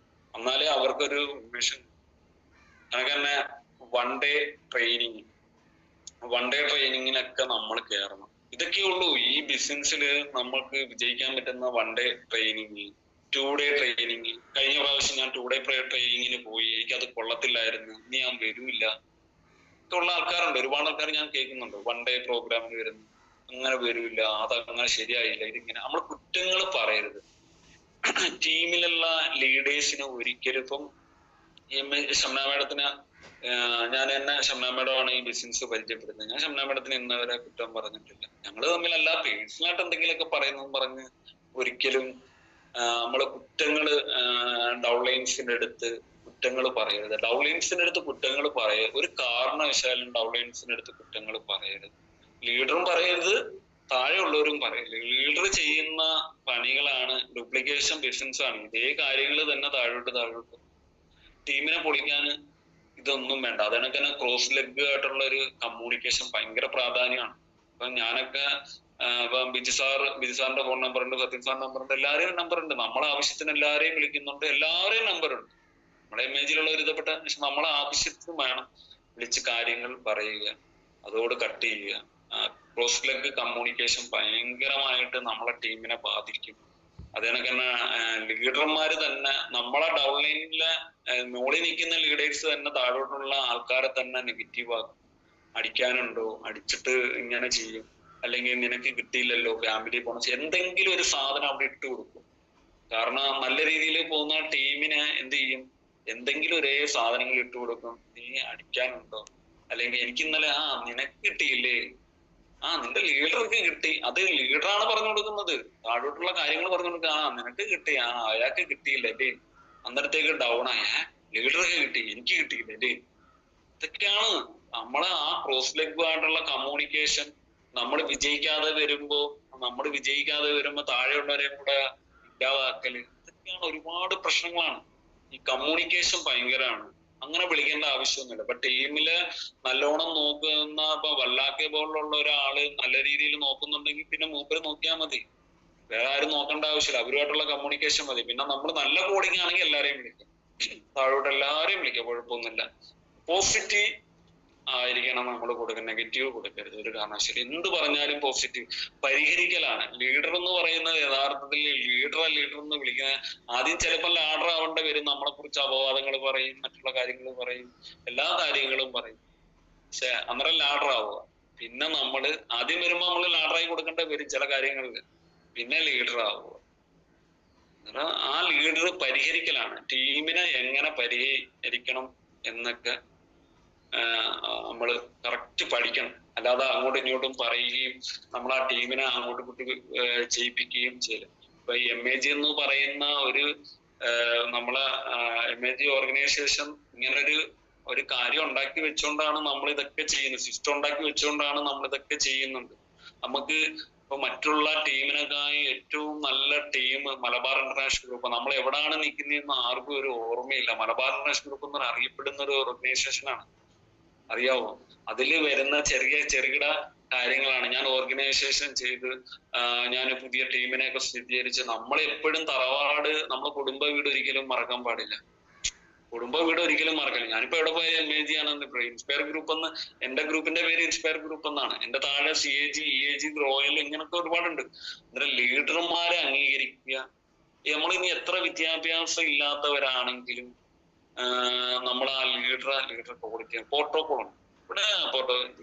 എന്നാലേ അവർക്കൊരു മിഷൻ. അങ്ങനെ തന്നെ വൺ ഡേ ട്രെയിനിങ്ങിനൊക്കെ നമ്മൾ കയറണം. ഇതൊക്കെയുള്ളൂ ഈ ബിസിനസ്സിൽ നമ്മൾക്ക് വിജയിക്കാൻ പറ്റുന്ന. 1 ഡേ ട്രെയിനിങ്, 2 ഡേ ട്രെയിനിങ്. കഴിഞ്ഞ പ്രാവശ്യം ഞാൻ 2 ഡേ ട്രെയിനിങ്ങിന് പോയി, എനിക്കത് കൊള്ളത്തില്ലായിരുന്നു, ഇനി ഞാൻ വരൂല്ല ഉള്ള ആൾക്കാരുണ്ട്. ഒരുപാട് ആൾക്കാർ ഞാൻ കേൾക്കുന്നുണ്ട് 1 ഡേ പ്രോഗ്രാമിന് വരുന്നു, അങ്ങനെ വരൂല്ല, അതങ്ങനെ ശരിയായില്ല, ഇതിങ്ങനെ. നമ്മൾ കുറ്റങ്ങൾ പറയരുത്. ടീമിലുള്ള ലീഡേഴ്സിന് ഒരിക്കലും, ഇപ്പം ഷംന മാഡത്തിന്, ഷംന മാഡമാണ് ഈ ബിസിനസ് പരിചയപ്പെടുന്നത്. ഞാൻ ഷംന മാഡത്തിന് ഇന്നവരെ കുറ്റം പറഞ്ഞിട്ടില്ല. ഞങ്ങൾ തമ്മിലല്ല, പേഴ്സണലായിട്ട് എന്തെങ്കിലുമൊക്കെ പറയുന്നതെന്ന് പറഞ്ഞ് ഒരിക്കലും നമ്മള് കുറ്റങ്ങള് ഡൗൺലൈൻസിന്റെ അടുത്ത് കുറ്റങ്ങൾ പറയരുത്. ഡൗൺലൈൻസിന്റെ അടുത്ത് കുറ്റങ്ങൾ പറയരുത്. ഒരു കാരണവശാലും ഡൗൺലൈൻസിന്റെ അടുത്ത് കുറ്റങ്ങൾ പറയരുത്. ലീഡറും പറയരുത്, താഴെയുള്ളവരും പറയരുത്. ലീഡർ ചെയ്യുന്ന പണികളാണ് ഡ്യൂപ്ലിക്കേഷൻ ബിസിനസ് ആണ്. ഇതേ കാര്യങ്ങൾ തന്നെ താഴോട്ട് ടീമിനെ പൊളിക്കാൻ ഇതൊന്നും വേണ്ട. അതിനൊക്കെ തന്നെ ക്രോസ് ലെഗ് ആയിട്ടുള്ള ഒരു കമ്മ്യൂണിക്കേഷൻ ഭയങ്കര പ്രാധാന്യമാണ്. അപ്പൊ ഞാനൊക്കെ ഇപ്പൊ ബിജു സാറിന്റെ ഫോൺ നമ്പർ ഉണ്ട്, സത്യൻ സാറിന്റെ നമ്പർ ഉണ്ട്, എല്ലാവരെയും നമ്പർ ഉണ്ട്. നമ്മളെ ആവശ്യത്തിന് എല്ലാവരെയും വിളിക്കുന്നുണ്ട്, എല്ലാവരെയും നമ്പർ ഉണ്ട്. നമ്മുടെ ഇമേജിലുള്ള ഒരു ഇതപ്പെട്ട, പക്ഷെ നമ്മളെ ആവശ്യത്തിന് വേണം വിളിച്ച് കാര്യങ്ങൾ പറയുക, അതോട് കട്ട് ചെയ്യുക. ക്രോസ് ലെഗ് കമ്മ്യൂണിക്കേഷൻ ഭയങ്കരമായിട്ട് നമ്മളെ ടീമിനെ ബാധിക്കും. അതിനൊക്കെ തന്നെ ലീഡർമാര് തന്നെ നമ്മളെ ഡൗൺലൈനിലെ മുകളിൽ നിൽക്കുന്ന ലീഡേഴ്സ് തന്നെ താഴോട്ടുള്ള ആൾക്കാരെ തന്നെ നെഗറ്റീവ് ആക്കും. അടിക്കാനുണ്ടോ, അടിച്ചിട്ട് ഇങ്ങനെ ചെയ്യും, അല്ലെങ്കിൽ നിനക്ക് കിട്ടിയില്ലല്ലോ, ഫാമിലി പോണം, എന്തെങ്കിലും ഒരു സാധനം അവിടെ ഇട്ട് കൊടുക്കും. കാരണം നല്ല രീതിയിൽ പോകുന്ന ടീമിനെ എന്ത് ചെയ്യും, എന്തെങ്കിലും ഒരേ സാധനങ്ങൾ ഇട്ട് കൊടുക്കും. നീ അടിക്കാനുണ്ടോ, അല്ലെങ്കിൽ എനിക്ക് ഇന്നലെ നിനക്ക് കിട്ടിയില്ലേ, നിന്റെ ലീഡർക്ക് കിട്ടി, അത് ലീഡറാണ് പറഞ്ഞു കൊടുക്കുന്നത്. താഴോട്ടുള്ള കാര്യങ്ങൾ പറഞ്ഞു കൊടുക്കുക. നിനക്ക് കിട്ടി, അയാൾക്ക് കിട്ടിയില്ലേ, അന്നേരത്തേക്ക് ഡൗൺ ആയ, ലീഡർക്ക് കിട്ടി, എനിക്ക് കിട്ടിയില്ലേ. ഇതൊക്കെയാണ് നമ്മളെ ആ ക്രോസ് ലെഗ് ആയിട്ടുള്ള കമ്മ്യൂണിക്കേഷൻ. നമ്മൾ വിജയിക്കാതെ വരുമ്പോ താഴെയുള്ളവരെയും കൂടെ ഇല്ലാതാക്കല്, ഇതൊക്കെയാണ് ഒരുപാട് പ്രശ്നങ്ങളാണ്. ഈ കമ്മ്യൂണിക്കേഷൻ ഭയങ്കരമാണ്. അങ്ങനെ വിളിക്കേണ്ട ആവശ്യമൊന്നുമില്ല. ഇപ്പൊ ടീമില് നല്ലോണം നോക്കുന്ന, ഇപ്പൊ വല്ലാക്കെ പോലുള്ള ഒരാള് നല്ല രീതിയിൽ നോക്കുന്നുണ്ടെങ്കിൽ പിന്നെ മൂപ്പര് നോക്കിയാൽ മതി, വേറെ ആരും നോക്കേണ്ട ആവശ്യമില്ല. അവരുമായിട്ടുള്ള കമ്മ്യൂണിക്കേഷൻ മതി. പിന്നെ നമ്മൾ നല്ല കോഡിങ് ആണെങ്കിൽ എല്ലാരെയും വിളിക്കാം, താഴോട്ട് എല്ലാരെയും വിളിക്കാം, കുഴപ്പമൊന്നുമില്ല. പോസിറ്റീവ് ആയിരിക്കണം നമ്മൾ കൊടുക്കുക, നെഗറ്റീവ് കൊടുക്കരുത് ഒരു കാരണവശാലും. എന്ത് പറഞ്ഞാലും പോസിറ്റീവ്. പരിഹരിക്കലാണ് ലീഡർ എന്ന് പറയുന്നത്. യഥാർത്ഥത്തിൽ ലീഡർ എന്ന് വിളിക്കുന്ന, ആദ്യം ചിലപ്പോൾ ലാഡർ ആവേണ്ട വരും, നമ്മളെ കുറിച്ച് അപവാദങ്ങൾ പറയും, മറ്റുള്ള കാര്യങ്ങൾ പറയും, എല്ലാ കാര്യങ്ങളും പറയും. പക്ഷെ അന്നേരം ലാഡർ ആവുക. പിന്നെ നമ്മള് ആദ്യം വരുമ്പോ നമ്മള് ലാഡറായി കൊടുക്കേണ്ട വരും ചില കാര്യങ്ങളിൽ, പിന്നെ ലീഡർ ആവുക. ആ ലീഡർ പരിഹരിക്കലാണ്. ടീമിനെ എങ്ങനെ പരിഹരിക്കണം എന്നൊക്കെ നമ്മള് കറക്റ്റ് പഠിക്കണം. അല്ലാതെ അങ്ങോട്ടും ഇങ്ങോട്ടും പറയുകയും നമ്മൾ ആ ടീമിനെ അങ്ങോട്ടും ഇങ്ങോട്ടും ചെയ്യിപ്പിക്കുകയും ചെയ്യില്ല. ഇപ്പൊ ഈ MAG എന്ന് പറയുന്ന ഒരു നമ്മളെ MAG ഓർഗനൈസേഷൻ ഇങ്ങനൊരു ഒരു കാര്യം ഉണ്ടാക്കി വെച്ചുകൊണ്ടാണ് നമ്മൾ ഇതൊക്കെ ചെയ്യുന്നത്. സിസ്റ്റം ഉണ്ടാക്കി വെച്ചുകൊണ്ടാണ് നമ്മൾ ഇതൊക്കെ ചെയ്യുന്നുണ്ട്. നമുക്ക് ഇപ്പൊ മറ്റുള്ള ടീമിനേക്കായി ഏറ്റവും നല്ല ടീം മലബാർ ഇന്റർനാഷണൽ ഗ്രൂപ്പ്. നമ്മൾ എവിടാണ് നിൽക്കുന്നതെന്ന് ആർക്കും ഒരു ഓർമ്മയില്ല. മലബാർ ഇന്റർനാഷണൽ ഗ്രൂപ്പ് എന്ന് അറിയപ്പെടുന്ന ഒരു ഓർഗനൈസേഷനാണ്, അറിയാവോ? അതിൽ വരുന്ന ചെറുകിട കാര്യങ്ങളാണ്. ഞാൻ ഓർഗനൈസേഷൻ ചെയ്ത് ഞാൻ പുതിയ ടീമിനെയൊക്കെ സ്ഥിരീകരിച്ച് നമ്മൾ എപ്പോഴും തറവാട്, നമ്മളെ കുടുംബ വീട് ഒരിക്കലും മറക്കാൻ പാടില്ല. കുടുംബ വീട് ഒരിക്കലും മറക്കില്ല. ഞാനിപ്പോ എവിടെ പോയ MAG ആണെന്ന് ഇൻസ്പയർ ഗ്രൂപ്പ് എന്ന്, എന്റെ ഗ്രൂപ്പിന്റെ പേര് ഇൻസ്പയർ ഗ്രൂപ്പ് എന്നാണ്. എന്റെ താഴെ CAG, EAG, റോയൽ ഇങ്ങനൊക്കെ ഒരുപാടുണ്ട്. അന്നേരം ലീഡർമാരെ അംഗീകരിക്കുക. നമ്മളിനി എത്ര വിദ്യാഭ്യാസം ഇല്ലാത്തവരാണെങ്കിലും നമ്മൾ ആ ലീഡർ ക്വാളിറ്റി പ്രോട്ടോകോൾ ഉണ്ട്. ഇവിടെ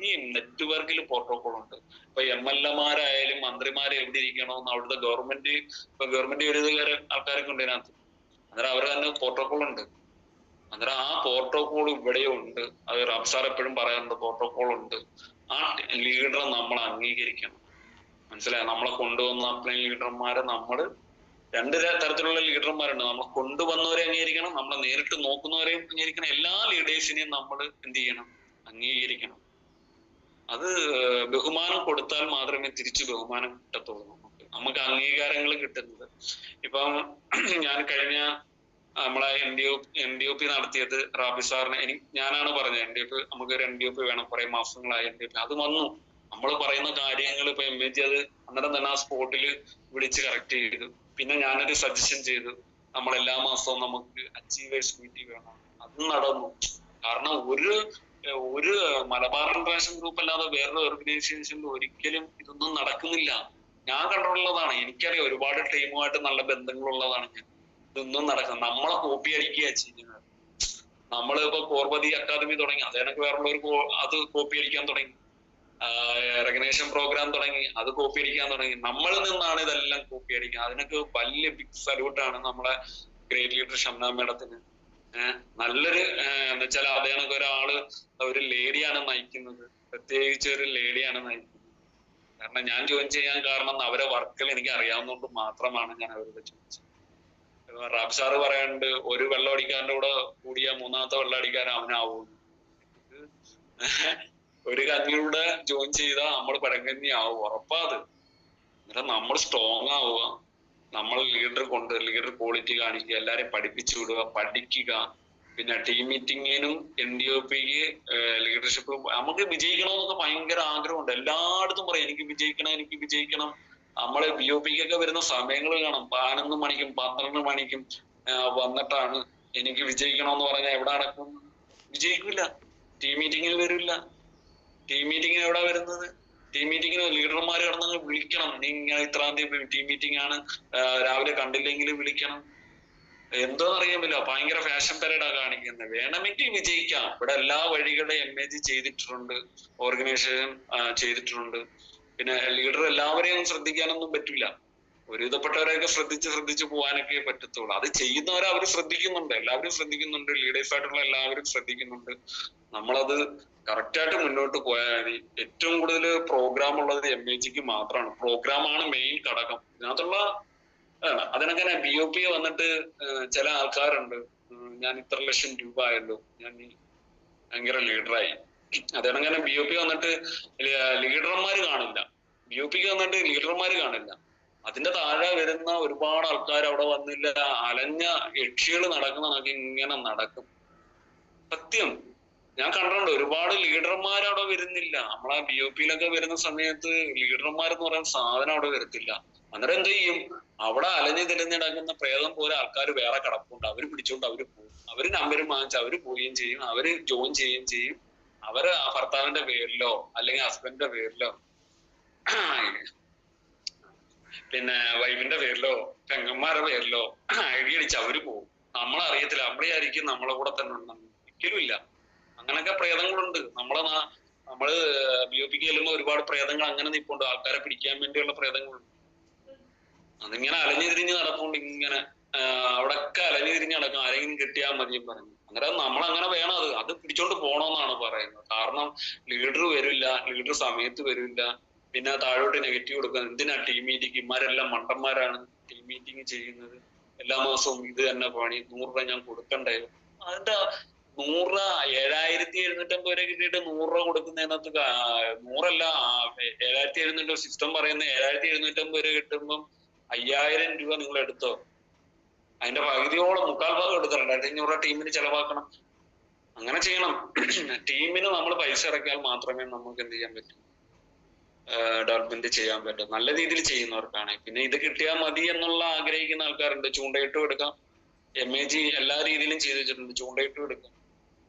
ഈ നെറ്റ്വർക്കിൽ പ്രോട്ടോകോൾ ഉണ്ട്. ഇപ്പൊ MLA-മാരായാലും മന്ത്രിമാരെ എവിടെ ഇരിക്കണമെന്ന് അവിടുത്തെ ഗവൺമെന്റ് ഒരു ആൾക്കാരൊക്കെ ഉണ്ട് ഇതിനകത്ത്. അന്നേരം അവർ തന്നെ പ്രോട്ടോകോൾ ഉണ്ട്. അന്നേരം ആ പ്രോട്ടോകോൾ ഇവിടെ ഉണ്ട്. അത് റബ്സാർ എപ്പോഴും പറയാറുണ്ട്, പ്രോട്ടോകോൾ ഉണ്ട്. ആ ലീഡറെ നമ്മൾ അംഗീകരിക്കണം. മനസ്സിലായോ? നമ്മളെ കൊണ്ടുവന്ന അപ്ലൈൻ ലീഡർമാരെ നമ്മൾ രണ്ട് തരത്തിലുള്ള ലീഡർമാരുണ്ട്. നമ്മളെ കൊണ്ടുവന്നവരെ അംഗീകരിക്കണം, നമ്മളെ നേരിട്ട് നോക്കുന്നവരെയും അംഗീകരിക്കണം. എല്ലാ ലീഡേഴ്സിനെയും നമ്മൾ എന്ത് ചെയ്യണം? അംഗീകരിക്കണം. അത് ബഹുമാനം കൊടുത്താൽ മാത്രമേ തിരിച്ചു ബഹുമാനം കിട്ടത്തുള്ളൂ. നമുക്ക് അംഗീകാരങ്ങൾ കിട്ടുന്നത്. ഇപ്പം ഞാൻ കഴിഞ്ഞ നമ്മളെ NDOP നടത്തിയത് റാബി സാറിന് ഞാനാണ് പറഞ്ഞത്. നമുക്ക് ഒരു NDOP വേണം, കുറെ മാസങ്ങളായി NDOP. അത് വന്നു. നമ്മൾ പറയുന്ന കാര്യങ്ങൾ ഇപ്പൊ MAG അത് അന്നേരം തന്നെ ആ സ്പോട്ടിൽ വിളിച്ച് കറക്റ്റ് ചെയ്തു. പിന്നെ ഞാനൊരു സജഷൻ ചെയ്തു, നമ്മൾ എല്ലാ മാസവും നമുക്ക് അച്ചീവേഴ്സ് മീറ്റിംഗ് വേണം. അത് നടന്നു. കാരണം ഒരു മലബാർ ഇന്റർനാഷണൽ ഗ്രൂപ്പ് അല്ലാതെ വേറൊരു ഓർഗനൈസേഷനിൽ ഒരിക്കലും ഇതൊന്നും നടക്കുന്നില്ല. ഞാൻ കണ്ടുള്ളതാണ്. എനിക്കറിയാം, ഒരുപാട് ടീമുമായിട്ട് നല്ല ബന്ധങ്ങളുള്ളതാണ് ഞാൻ. ഇതൊന്നും നടക്കും. നമ്മളെ കോപ്പി അടിക്കുക ചെയ്യുന്നത്. നമ്മളിപ്പോ കോർപതി അക്കാദമി തുടങ്ങി, അതേനൊക്കെ വേറുള്ളവർ അത് കോപ്പി അടിക്കാൻ തുടങ്ങി. റെക്കഗ്നേഷൻ പ്രോഗ്രാം തുടങ്ങി, അത് കോപ്പി അടിക്കാൻ തുടങ്ങി. നമ്മളിൽ നിന്നാണ് ഇതെല്ലാം കോപ്പി അടിക്കുക. അതിനൊക്കെ വലിയ ബിഗ് സല്യൂട്ടാണ് നമ്മളെ ഗ്രേറ്റ് ലീഡർ ഷംന മേഡത്തിന്. നല്ലൊരു എന്ന് വെച്ചാൽ അതേനൊക്കെ ഒരു ലേഡിയാണ് നയിക്കുന്നത്. പ്രത്യേകിച്ച് ഒരു ലേഡിയാണ് നയിക്കുന്നത്. കാരണം ഞാൻ ജോയിൻ ചെയ്യാൻ കാരണം അവരെ വർക്കുകൾ എനിക്ക് അറിയാവുന്നതുകൊണ്ട് മാത്രമാണ് ഞാൻ അവരോട് ചോദിച്ചത്. റാബ് സാറ് പറയാനുണ്ട്, ഒരു വെള്ളമടിക്കാരന്റെ കൂടെ കൂടിയ മൂന്നാമത്തെ വെള്ളമടിക്കാരൻ അവനാവും. ഒരു കഞ്ഞിലൂടെ ജോയിൻ ചെയ്താൽ നമ്മൾ പഴങ്കഞ്ഞി ആവും, ഉറപ്പാത്. അന്നേരം നമ്മൾ സ്ട്രോങ് ആവുക. നമ്മൾ ലീഡർ ക്വാളിറ്റി കാണിക്കുക, എല്ലാരെയും പഠിപ്പിച്ചു വിടുക, പഠിക്കുക. പിന്നെ ടീം മീറ്റിങ്ങിനും NDOPക്ക് ലീഡർഷിപ്പ്. നമുക്ക് വിജയിക്കണമെന്നൊക്കെ ഭയങ്കര ആഗ്രഹമുണ്ട്. എല്ലായിടത്തും പറയും എനിക്ക് വിജയിക്കണം. നമ്മള് BOPക്കൊക്കെ വരുന്ന സമയങ്ങൾ കാണാം. 11 മണിക്കും 12 മണിക്കും വന്നിട്ടാണ് എനിക്ക് വിജയിക്കണമെന്ന് പറഞ്ഞാൽ എവിടെ നടക്കും? വിജയിക്കില്ല. ടീം മീറ്റിങ്ങിന് വരില്ല. ടീം മീറ്റിങ്ങിന് എവിടെ വരുന്നത്? ടീം മീറ്റിങ്ങിന് ലീഡർമാർ കിടന്നങ്ങ് വിളിക്കണം. നീ ഇങ്ങനെ ഇത്രാം തീയതി ടീം മീറ്റിംഗ് ആണ്, രാവിലെ കണ്ടില്ലെങ്കിൽ വിളിക്കണം. എന്തോന്നറിയാൻ പറ്റില്ല. ഭയങ്കര ഫാഷൻ പരേഡാ കാണിക്കുന്നത്. വേണമെങ്കിൽ വിജയിക്കാം. ഇവിടെ എല്ലാ വഴികളുടെയും MAG ചെയ്തിട്ടുണ്ട്, ഓർഗനൈസേഷൻ ചെയ്തിട്ടുണ്ട്. പിന്നെ ലീഡർ എല്ലാവരെയും ശ്രദ്ധിക്കാനൊന്നും പറ്റില്ല. ഒരുവിധപ്പെട്ടവരെയൊക്കെ ശ്രദ്ധിച്ച് പോകാനൊക്കെ പറ്റത്തുള്ളൂ. അത് ചെയ്യുന്നവരെ അവർ ശ്രദ്ധിക്കുന്നുണ്ട്, എല്ലാവരും ശ്രദ്ധിക്കുന്നുണ്ട്. ലീഡേഴ്സ് ആയിട്ടുള്ള എല്ലാവരും ശ്രദ്ധിക്കുന്നുണ്ട്. നമ്മളത് കറക്റ്റായിട്ട് മുന്നോട്ട് പോയാൽ മതി. ഏറ്റവും കൂടുതൽ പ്രോഗ്രാം ഉള്ളത് MAGക്ക് മാത്രമാണ്. പ്രോഗ്രാമാണ് മെയിൻ ഘടകം. ഇതിനകത്തുള്ള അതിനങ്ങനെ BOP വന്നിട്ട് ചില ആൾക്കാരുണ്ട്, ഞാൻ ഇത്ര ലക്ഷം രൂപ ആയല്ലോ, ഞാൻ ഭയങ്കര ലീഡറായി. അതേണങ്ങനെ BOP വന്നിട്ട് ലീഡർമാര് കാണില്ല. BOPക്ക് വന്നിട്ട് ലീഡർമാര് കാണില്ല. അതിന്റെ താഴെ വരുന്ന ഒരുപാട് ആൾക്കാർ അവിടെ വന്നില്ല, അലഞ്ഞ യക്ഷികൾ നടക്കുന്ന ഇങ്ങനെ നടക്കും. സത്യം ഞാൻ കണ്ടിട്ടുണ്ട്. ഒരുപാട് ലീഡർമാർ അവിടെ വരുന്നില്ല. നമ്മളാ BOPയിലൊക്കെ വരുന്ന സമയത്ത് ലീഡർമാരെന്ന് പറയുന്ന സാധനം അവിടെ വരത്തില്ല. അന്നേരം എന്ത് ചെയ്യും? അവിടെ അലഞ്ഞു തിരിഞ്ഞിടങ്ങുന്ന പ്രേതം പോലെ ആൾക്കാർ വേറെ കിടപ്പുണ്ട്. അവര് പിടിച്ചോണ്ട് അവര് പോകും. അവര് നമ്പരും വാങ്ങിച്ച് അവര് പോവുകയും ചെയ്യും, അവര് ജോയിൻ ചെയ്യുകയും ചെയ്യും. അവര് ആ ഭർത്താവിന്റെ പേരിലോ അല്ലെങ്കിൽ ഹസ്ബൻഡിന്റെ പേരിലോ പിന്നെ വൈഫിന്റെ പേരിലോ പെങ്ങന്മാരുടെ പേരിലോ ID അടിച്ച് അവര് പോകും. നമ്മളറിയത്തില്ല. നമ്മളെ ആയിരിക്കും നമ്മളെ കൂടെ തന്നെ ഉണ്ടെന്ന്. ഒരിക്കലും ഇല്ല. അങ്ങനൊക്കെ പ്രേതങ്ങളുണ്ട്. നമ്മള് BOPക്ക് ചെല്ലുമ്പോൾ ഒരുപാട് പ്രേതങ്ങൾ അങ്ങനെ നിൽപ്പുണ്ട്. ആൾക്കാരെ പിടിക്കാൻ വേണ്ടിയുള്ള പ്രേതങ്ങളുണ്ട്. അതിങ്ങനെ അലഞ്ഞു തിരിഞ്ഞ് നടപ്പുണ്ട്. ഇങ്ങനെ അവിടൊക്കെ അലഞ്ഞു തിരിഞ്ഞ് നടക്കും. ആരെങ്കിലും കിട്ടിയാൽ മതിയും പറഞ്ഞു. അന്നേരം നമ്മളങ്ങനെ വേണം. അത് പിടിച്ചോണ്ട് പോണോന്നാണ് പറയുന്നത്. കാരണം ലീഡർ വരില്ല, ലീഡർ സമയത്ത് വരില്ല. പിന്നെ താഴോട്ട് നെഗറ്റീവ് കൊടുക്കുന്നത്. എന്തിനാ ടീം മീറ്റിംഗ്? ഇമാരെല്ലാം മണ്ടന്മാരാണ് ടീം മീറ്റിംഗ് ചെയ്യുന്നത്. എല്ലാ മാസവും ഇത് തന്നെ പണി, 100 രൂപ ഞാൻ കൊടുക്കണ്ടേ? അതിന്റെ 100 7,750 വരെ കിട്ടിയിട്ട് 100 രൂപ കൊടുക്കുന്നതിനകത്ത് 100 7,700 സിസ്റ്റം പറയുന്ന 7,750 വരെ കിട്ടുമ്പം 5,000 രൂപ നിങ്ങൾ എടുത്തോ. അതിന്റെ പകുതിയോളം 3/4 ഭാഗം എടുത്തോ. 2,500 രൂപ ടീമിന് ചെലവാക്കണം. അങ്ങനെ ചെയ്യണം. ടീമിന് നമ്മൾ പൈസ ഇറക്കിയാൽ മാത്രമേ നമുക്ക് എന്ത് ചെയ്യാൻ പറ്റൂ, ഡെവലപ്മെന്റ് ചെയ്യാൻ പറ്റും. നല്ല രീതിയിൽ ചെയ്യുന്നവർക്കാണ്. പിന്നെ ഇത് കിട്ടിയാൽ മതി എന്നുള്ള ആഗ്രഹിക്കുന്ന ആൾക്കാരുണ്ട്. ചൂണ്ടയിട്ടും എടുക്കാം, MAG എല്ലാ രീതിയിലും ചെയ്തു വെച്ചിട്ടുണ്ട്. ചൂണ്ടയിട്ടും എടുക്കാം,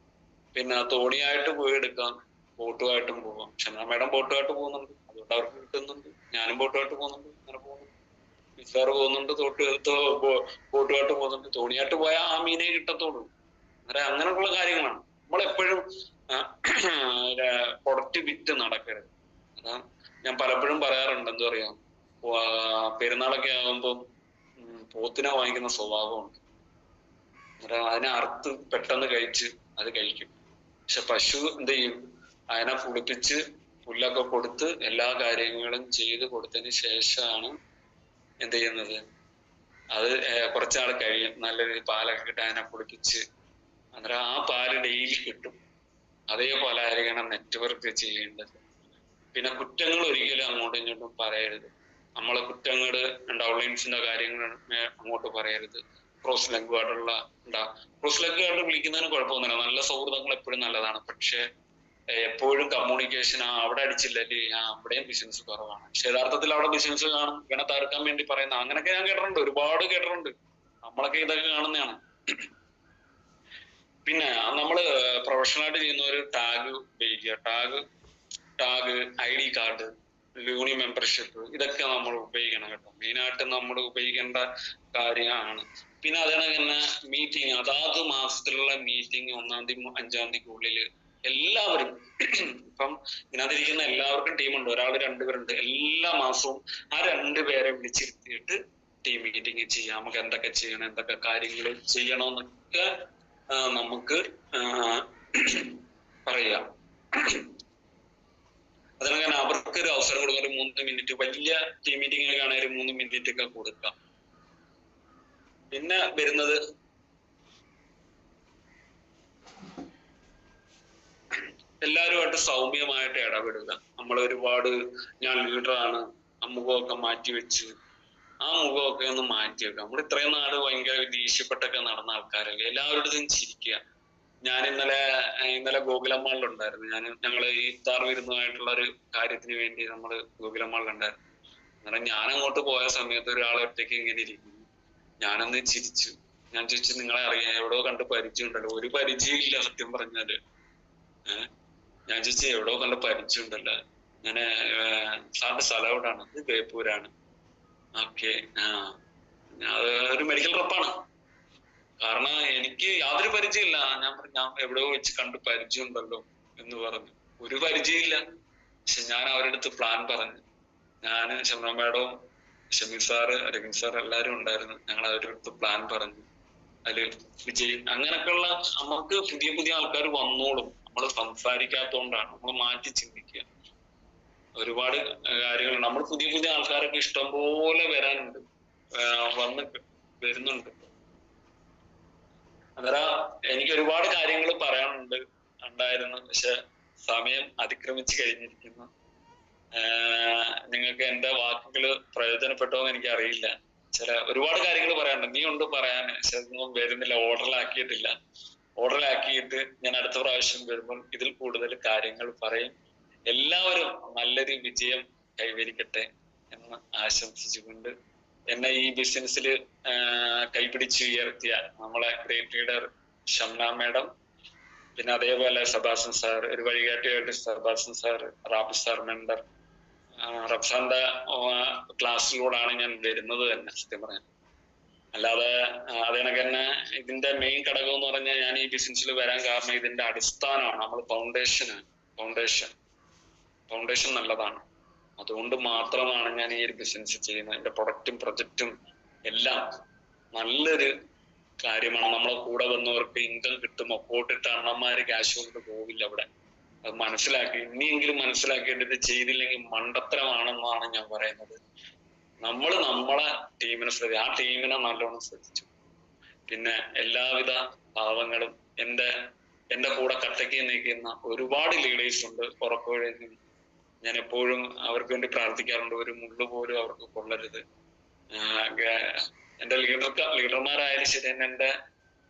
പിന്നെ തോണിയായിട്ട് പോയി എടുക്കാം, ബോട്ടുമായിട്ടും പോവാം. ഷംന മേഡം ബോട്ടുമായിട്ട് പോകുന്നുണ്ട്, അതുകൊണ്ട് അവർക്ക് കിട്ടുന്നുണ്ട്. ഞാനും ബോട്ടുമായിട്ട് പോകുന്നുണ്ട്, അങ്ങനെ പോകുന്നുണ്ട്. നിസാറ് പോകുന്നുണ്ട്, ബോട്ടുമായിട്ട് പോകുന്നുണ്ട്. തോണിയായിട്ട് പോയാൽ ആ മീനെ കിട്ടത്തുള്ളൂ. അങ്ങനെയുള്ള കാര്യങ്ങളാണ്. നമ്മളെപ്പോഴും പ്രൊഡക്റ്റ് വിറ്റ് നടക്കരുത്. അതാ ഞാൻ പലപ്പോഴും പറയാറുണ്ട്. എന്താ പറയാ, പെരുന്നാളൊക്കെ ആകുമ്പം പോത്തിനെ വാങ്ങിക്കുന്ന സ്വഭാവമുണ്ട്. അതിനെ അറുത്ത് പെട്ടെന്ന് കഴിച്ച് അത് കഴിക്കും. പക്ഷെ പശു എന്ത് ചെയ്യും, അതിനെ കുളിപ്പിച്ച് പുല്ലൊക്കെ കൊടുത്ത് എല്ലാ കാര്യങ്ങളും ചെയ്ത് കൊടുത്തതിന് ശേഷമാണ് എന്ത് ചെയ്യുന്നത്. അത് കുറച്ചാൾ കഴിയും, നല്ല രീതിയിൽ പാലൊക്കെ കിട്ടാൻ അതിനെ കുളിപ്പിച്ച്, അന്നേരം ആ പാല് ഡെയിലി കിട്ടും. അതേപോലെ ആയിരിക്കണം നെറ്റ്വർക്ക് ചെയ്യേണ്ടത്. പിന്നെ കുറ്റങ്ങൾ ഒരിക്കലും അങ്ങോട്ടും ഇങ്ങോട്ടും പറയരുത്. നമ്മളെ കുറ്റങ്ങൾ ഡൗൺലൈൻസിന്റെ കാര്യങ്ങൾ അങ്ങോട്ട് പറയരുത്. ക്രോസ് ലെഗ് ഗാർഡുള്ള ക്രോസ് ലെഗ് ഗാർഡ് വിളിക്കുന്നതിന് കുഴപ്പമൊന്നുമില്ല, നല്ല സൗഹൃദങ്ങൾ എപ്പോഴും നല്ലതാണ്. പക്ഷെ എപ്പോഴും കമ്മ്യൂണിക്കേഷൻ അവിടെ അടിച്ചില്ലല്ലേ, അവിടെയും ബിസിനസ് കുറവാണ്. പക്ഷെ യഥാർത്ഥത്തിൽ അവിടെ ബിസിനസ് കാണും, ഇങ്ങനെ തകർക്കാൻ വേണ്ടി പറയുന്ന അങ്ങനെയൊക്കെ ഞാൻ കേട്ടിട്ടുണ്ട്, ഒരുപാട് കേട്ടിട്ടുണ്ട്. നമ്മളൊക്കെ ഇതൊക്കെ കാണുന്നതാണ്. പിന്നെ നമ്മള് പ്രൊഫഷണലായിട്ട് ചെയ്യുന്ന ഒരു ടാഗ് ഉപയോഗിക്കുക. ടാഗ് ID കാർഡ്, യൂണി മെമ്പർഷിപ്പ്, ഇതൊക്കെ നമ്മൾ ഉപയോഗിക്കണം കേട്ടോ. മെയിനായിട്ട് നമ്മൾ ഉപയോഗിക്കേണ്ട കാര്യമാണ്. പിന്നെ അതേപോലെ തന്നെ മീറ്റിംഗ്, അതാത് മാസത്തിലുള്ള മീറ്റിംഗ് 1-ാം തീയതി 5-ാം തീയതിക്കുള്ളിൽ എല്ലാവരും, ഇപ്പം ഇതിനകത്തിരിക്കുന്ന എല്ലാവർക്കും ടീമുണ്ട്, 1-2 പേരുണ്ട്. എല്ലാ മാസവും ആ 2 പേരെ വിളിച്ചിരുത്തിയിട്ട് ടീം മീറ്റിംഗ് ചെയ്യാം. നമുക്ക് എന്തൊക്കെ ചെയ്യണം, എന്തൊക്കെ കാര്യങ്ങൾ ചെയ്യണമെന്നൊക്കെ നമുക്ക് പറയാം. അതിനങ്ങനെ അവർക്കൊരു അവസരം കൊടുക്കുക. ഒരു 3 മിനിറ്റ്, വലിയ ടീം മീറ്റിംഗ് ഒക്കെ ആണെങ്കിൽ ഒരു 3 മിനിറ്റ് ഒക്കെ കൊടുക്കാം. പിന്നെ വരുന്നത് എല്ലാവരുമായിട്ട് സൗമ്യമായിട്ട് ഇടപെടുക. നമ്മൾ ഒരുപാട് ഞാൻ ലീഡറാണ്, ആ മുഖമൊക്കെ മാറ്റി വെച്ച് ആ മുഖമൊക്കെ ഒന്ന് മാറ്റി വെക്കുക. നമ്മൾ ഇത്രയും നാട് ഭയങ്കര ദേഷ്യപ്പെട്ടൊക്കെ നടന്ന ആൾക്കാരല്ലേ, എല്ലാവരുടെയും ചിരിക്കുക. ഞാൻ ഇന്നലെ ഗോകുലമ്മാളിലുണ്ടായിരുന്നു. ഞങ്ങൾ ഈ ഇഫ്താർ വിരുന്നുമായിട്ടുള്ള ഒരു കാര്യത്തിന് വേണ്ടി നമ്മൾ ഗോകുലമ്മാളിലുണ്ടായിരുന്നു. അന്നേരം ഞാൻ അങ്ങോട്ട് പോയ സമയത്ത് ഒരാൾ ഒറ്റയ്ക്ക് ഇങ്ങനെ ഇരിക്കുന്നു. ഞാനൊന്ന് ചിരിച്ചു. ഞാൻ ചോദിച്ചു, നിങ്ങളെ അറിയാം, എവിടെയോ കണ്ട് പരിചയം ഉണ്ടല്ലോ. ഒരു പരിചയം ഇല്ല സത്യം പറഞ്ഞാല്. ഞാൻ ചോദിച്ചു, എവിടെയോ കണ്ട് പരിചയം ഉണ്ടല്ലോ. ഞാന് സാറിന്റെ സ്ഥലം എവിടാണ്? ഇത് ബേപ്പൂരാണ്. ഓക്കെ, ഒരു മെഡിക്കൽ റെപ്പാണ്. കാരണം എനിക്ക് യാതൊരു പരിചയമില്ല. ഞാൻ എവിടെയോ വെച്ച് കണ്ട് പരിചയം ഉണ്ടല്ലോ എന്ന് പറഞ്ഞു. ഒരു പരിചയമില്ല. പക്ഷെ ഞാൻ അവരുടെ അടുത്ത് പ്ലാൻ പറഞ്ഞു. ഞാന് ഷംന മേഡവും ഷമീർ സാറ്, രവീൻ സാർ എല്ലാരും ഉണ്ടായിരുന്നു. ഞങ്ങൾ അവരുടെ അടുത്ത് പ്ലാൻ പറഞ്ഞു. അതില് വിജയ് അങ്ങനെയൊക്കെയുള്ള നമുക്ക് പുതിയ പുതിയ ആൾക്കാർ വന്നോളും. നമ്മൾ സംസാരിക്കാത്തോണ്ടാണ്. നമ്മൾ മാറ്റി ചിന്തിക്കുക. ഒരുപാട് കാര്യങ്ങൾ നമ്മൾ പുതിയ പുതിയ ആൾക്കാരൊക്കെ ഇഷ്ടംപോലെ വരാനുണ്ട്, വരുന്നുണ്ട്. അന്നേരം എനിക്ക് ഒരുപാട് കാര്യങ്ങൾ ഉണ്ടായിരുന്നു. പക്ഷെ സമയം അതിക്രമിച്ച് കഴിഞ്ഞിരിക്കുന്നു. നിങ്ങൾക്ക് എന്റെ വാക്കുകൾ പ്രയോജനപ്പെട്ടോ എന്ന് എനിക്ക് അറിയില്ല. ഒരുപാട് കാര്യങ്ങൾ പറയാനുണ്ട്. നീ ഉണ്ട് പറയാൻ, പക്ഷെ ഒന്നും വരുന്നില്ല, ഓർഡറിലാക്കിയിട്ട് ഞാൻ അടുത്ത പ്രാവശ്യം വരുമ്പോൾ ഇതിൽ കൂടുതൽ കാര്യങ്ങൾ പറയും. എല്ലാവരും നല്ലൊരു വിജയം കൈവരിക്കട്ടെ എന്ന് ആശംസിച്ചുകൊണ്ട് എന്നെ ഈ ബിസിനസ്സിൽ കൈപിടിച്ചുയർത്തിയ നമ്മളെ ഗ്രേറ്റ് ലീഡർ ഷംന മേഡം, പിന്നെ അതേപോലെ സബാസൻ സാർ, ഒരു വഴികാട്ടിയായിട്ട് സബാസൻ സാർ, റാബി സാർ മെമ്പർ, റബ്സാന്റെ ക്ലാസ്സിലൂടെയാണ് ഞാൻ വരുന്നത് തന്നെ സത്യം പറയാൻ. അല്ലാതെ അതിനൊക്കെ തന്നെ ഇതിന്റെ മെയിൻ ഘടകം എന്ന് പറഞ്ഞാൽ ഞാൻ ഈ ബിസിനസ്സിൽ വരാൻ കാരണം ഇതിന്റെ അടിസ്ഥാനമാണ്. നമ്മൾ ഫൗണ്ടേഷൻ നല്ലതാണ്. അതുകൊണ്ട് മാത്രമാണ് ഞാൻ ഈ ഒരു ബിസിനസ് ചെയ്യുന്നത്. എന്റെ പ്രൊഡക്റ്റും പ്രൊജക്റ്റും എല്ലാം നല്ലൊരു കാര്യമാണ്. നമ്മളെ കൂടെ വന്നവർക്ക് ഇൻകം കിട്ടും. ഒപ്പോട്ടിട്ട് അണ്ണന്മാര് ക്യാഷ് കൊണ്ട് പോവില്ല അവിടെ. അത് ഇനിയെങ്കിലും മനസ്സിലാക്കിയിട്ട് ചെയ്തില്ലെങ്കിൽ മണ്ടത്തരമാണെന്നാണ് ഞാൻ പറയുന്നത്. നമ്മളെ ടീമിനെ ആ ടീമിനെ നല്ലോണം ശ്രദ്ധിച്ചു. പിന്നെ എല്ലാവിധ ഭാവങ്ങളും എന്റെ എന്റെ കൂടെ കട്ടയ്ക്ക് നിൽക്കുന്ന ഒരുപാട് ലീഡേഴ്സ് ഉണ്ട് ഉറക്കവഴിഞ്ഞും. ഞാൻ എപ്പോഴും അവർക്ക് വേണ്ടി പ്രാർത്ഥിക്കാറുണ്ട്. ഒരു മുള്ളു പോലും അവർക്ക് കൊള്ളരുത്. എന്റെ ലീഡർമാരായാലും ശരി,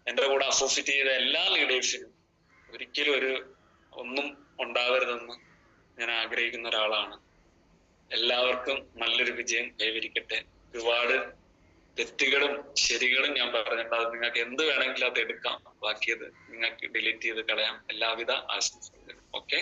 എന്റെ കൂടെ അസോസിയേറ്റ് ചെയ്ത എല്ലാ ലീഡേഴ്സിനും ഒരിക്കലും ഒന്നും ഉണ്ടാവരുതെന്ന് ഞാൻ ആഗ്രഹിക്കുന്ന ഒരാളാണ്. എല്ലാവർക്കും നല്ലൊരു വിജയം കൈവരിക്കട്ടെ. ഒരുപാട് തെറ്റുകളും ശരികളും ഞാൻ പറഞ്ഞിട്ടുണ്ട്. അത് നിങ്ങൾക്ക് എന്ത് വേണമെങ്കിലും അത് എടുക്കാം, ബാക്കിയത് നിങ്ങൾക്ക് ഡിലീറ്റ് ചെയ്ത് കളയാം. എല്ലാവിധ ആശംസകളും. ഓക്കെ.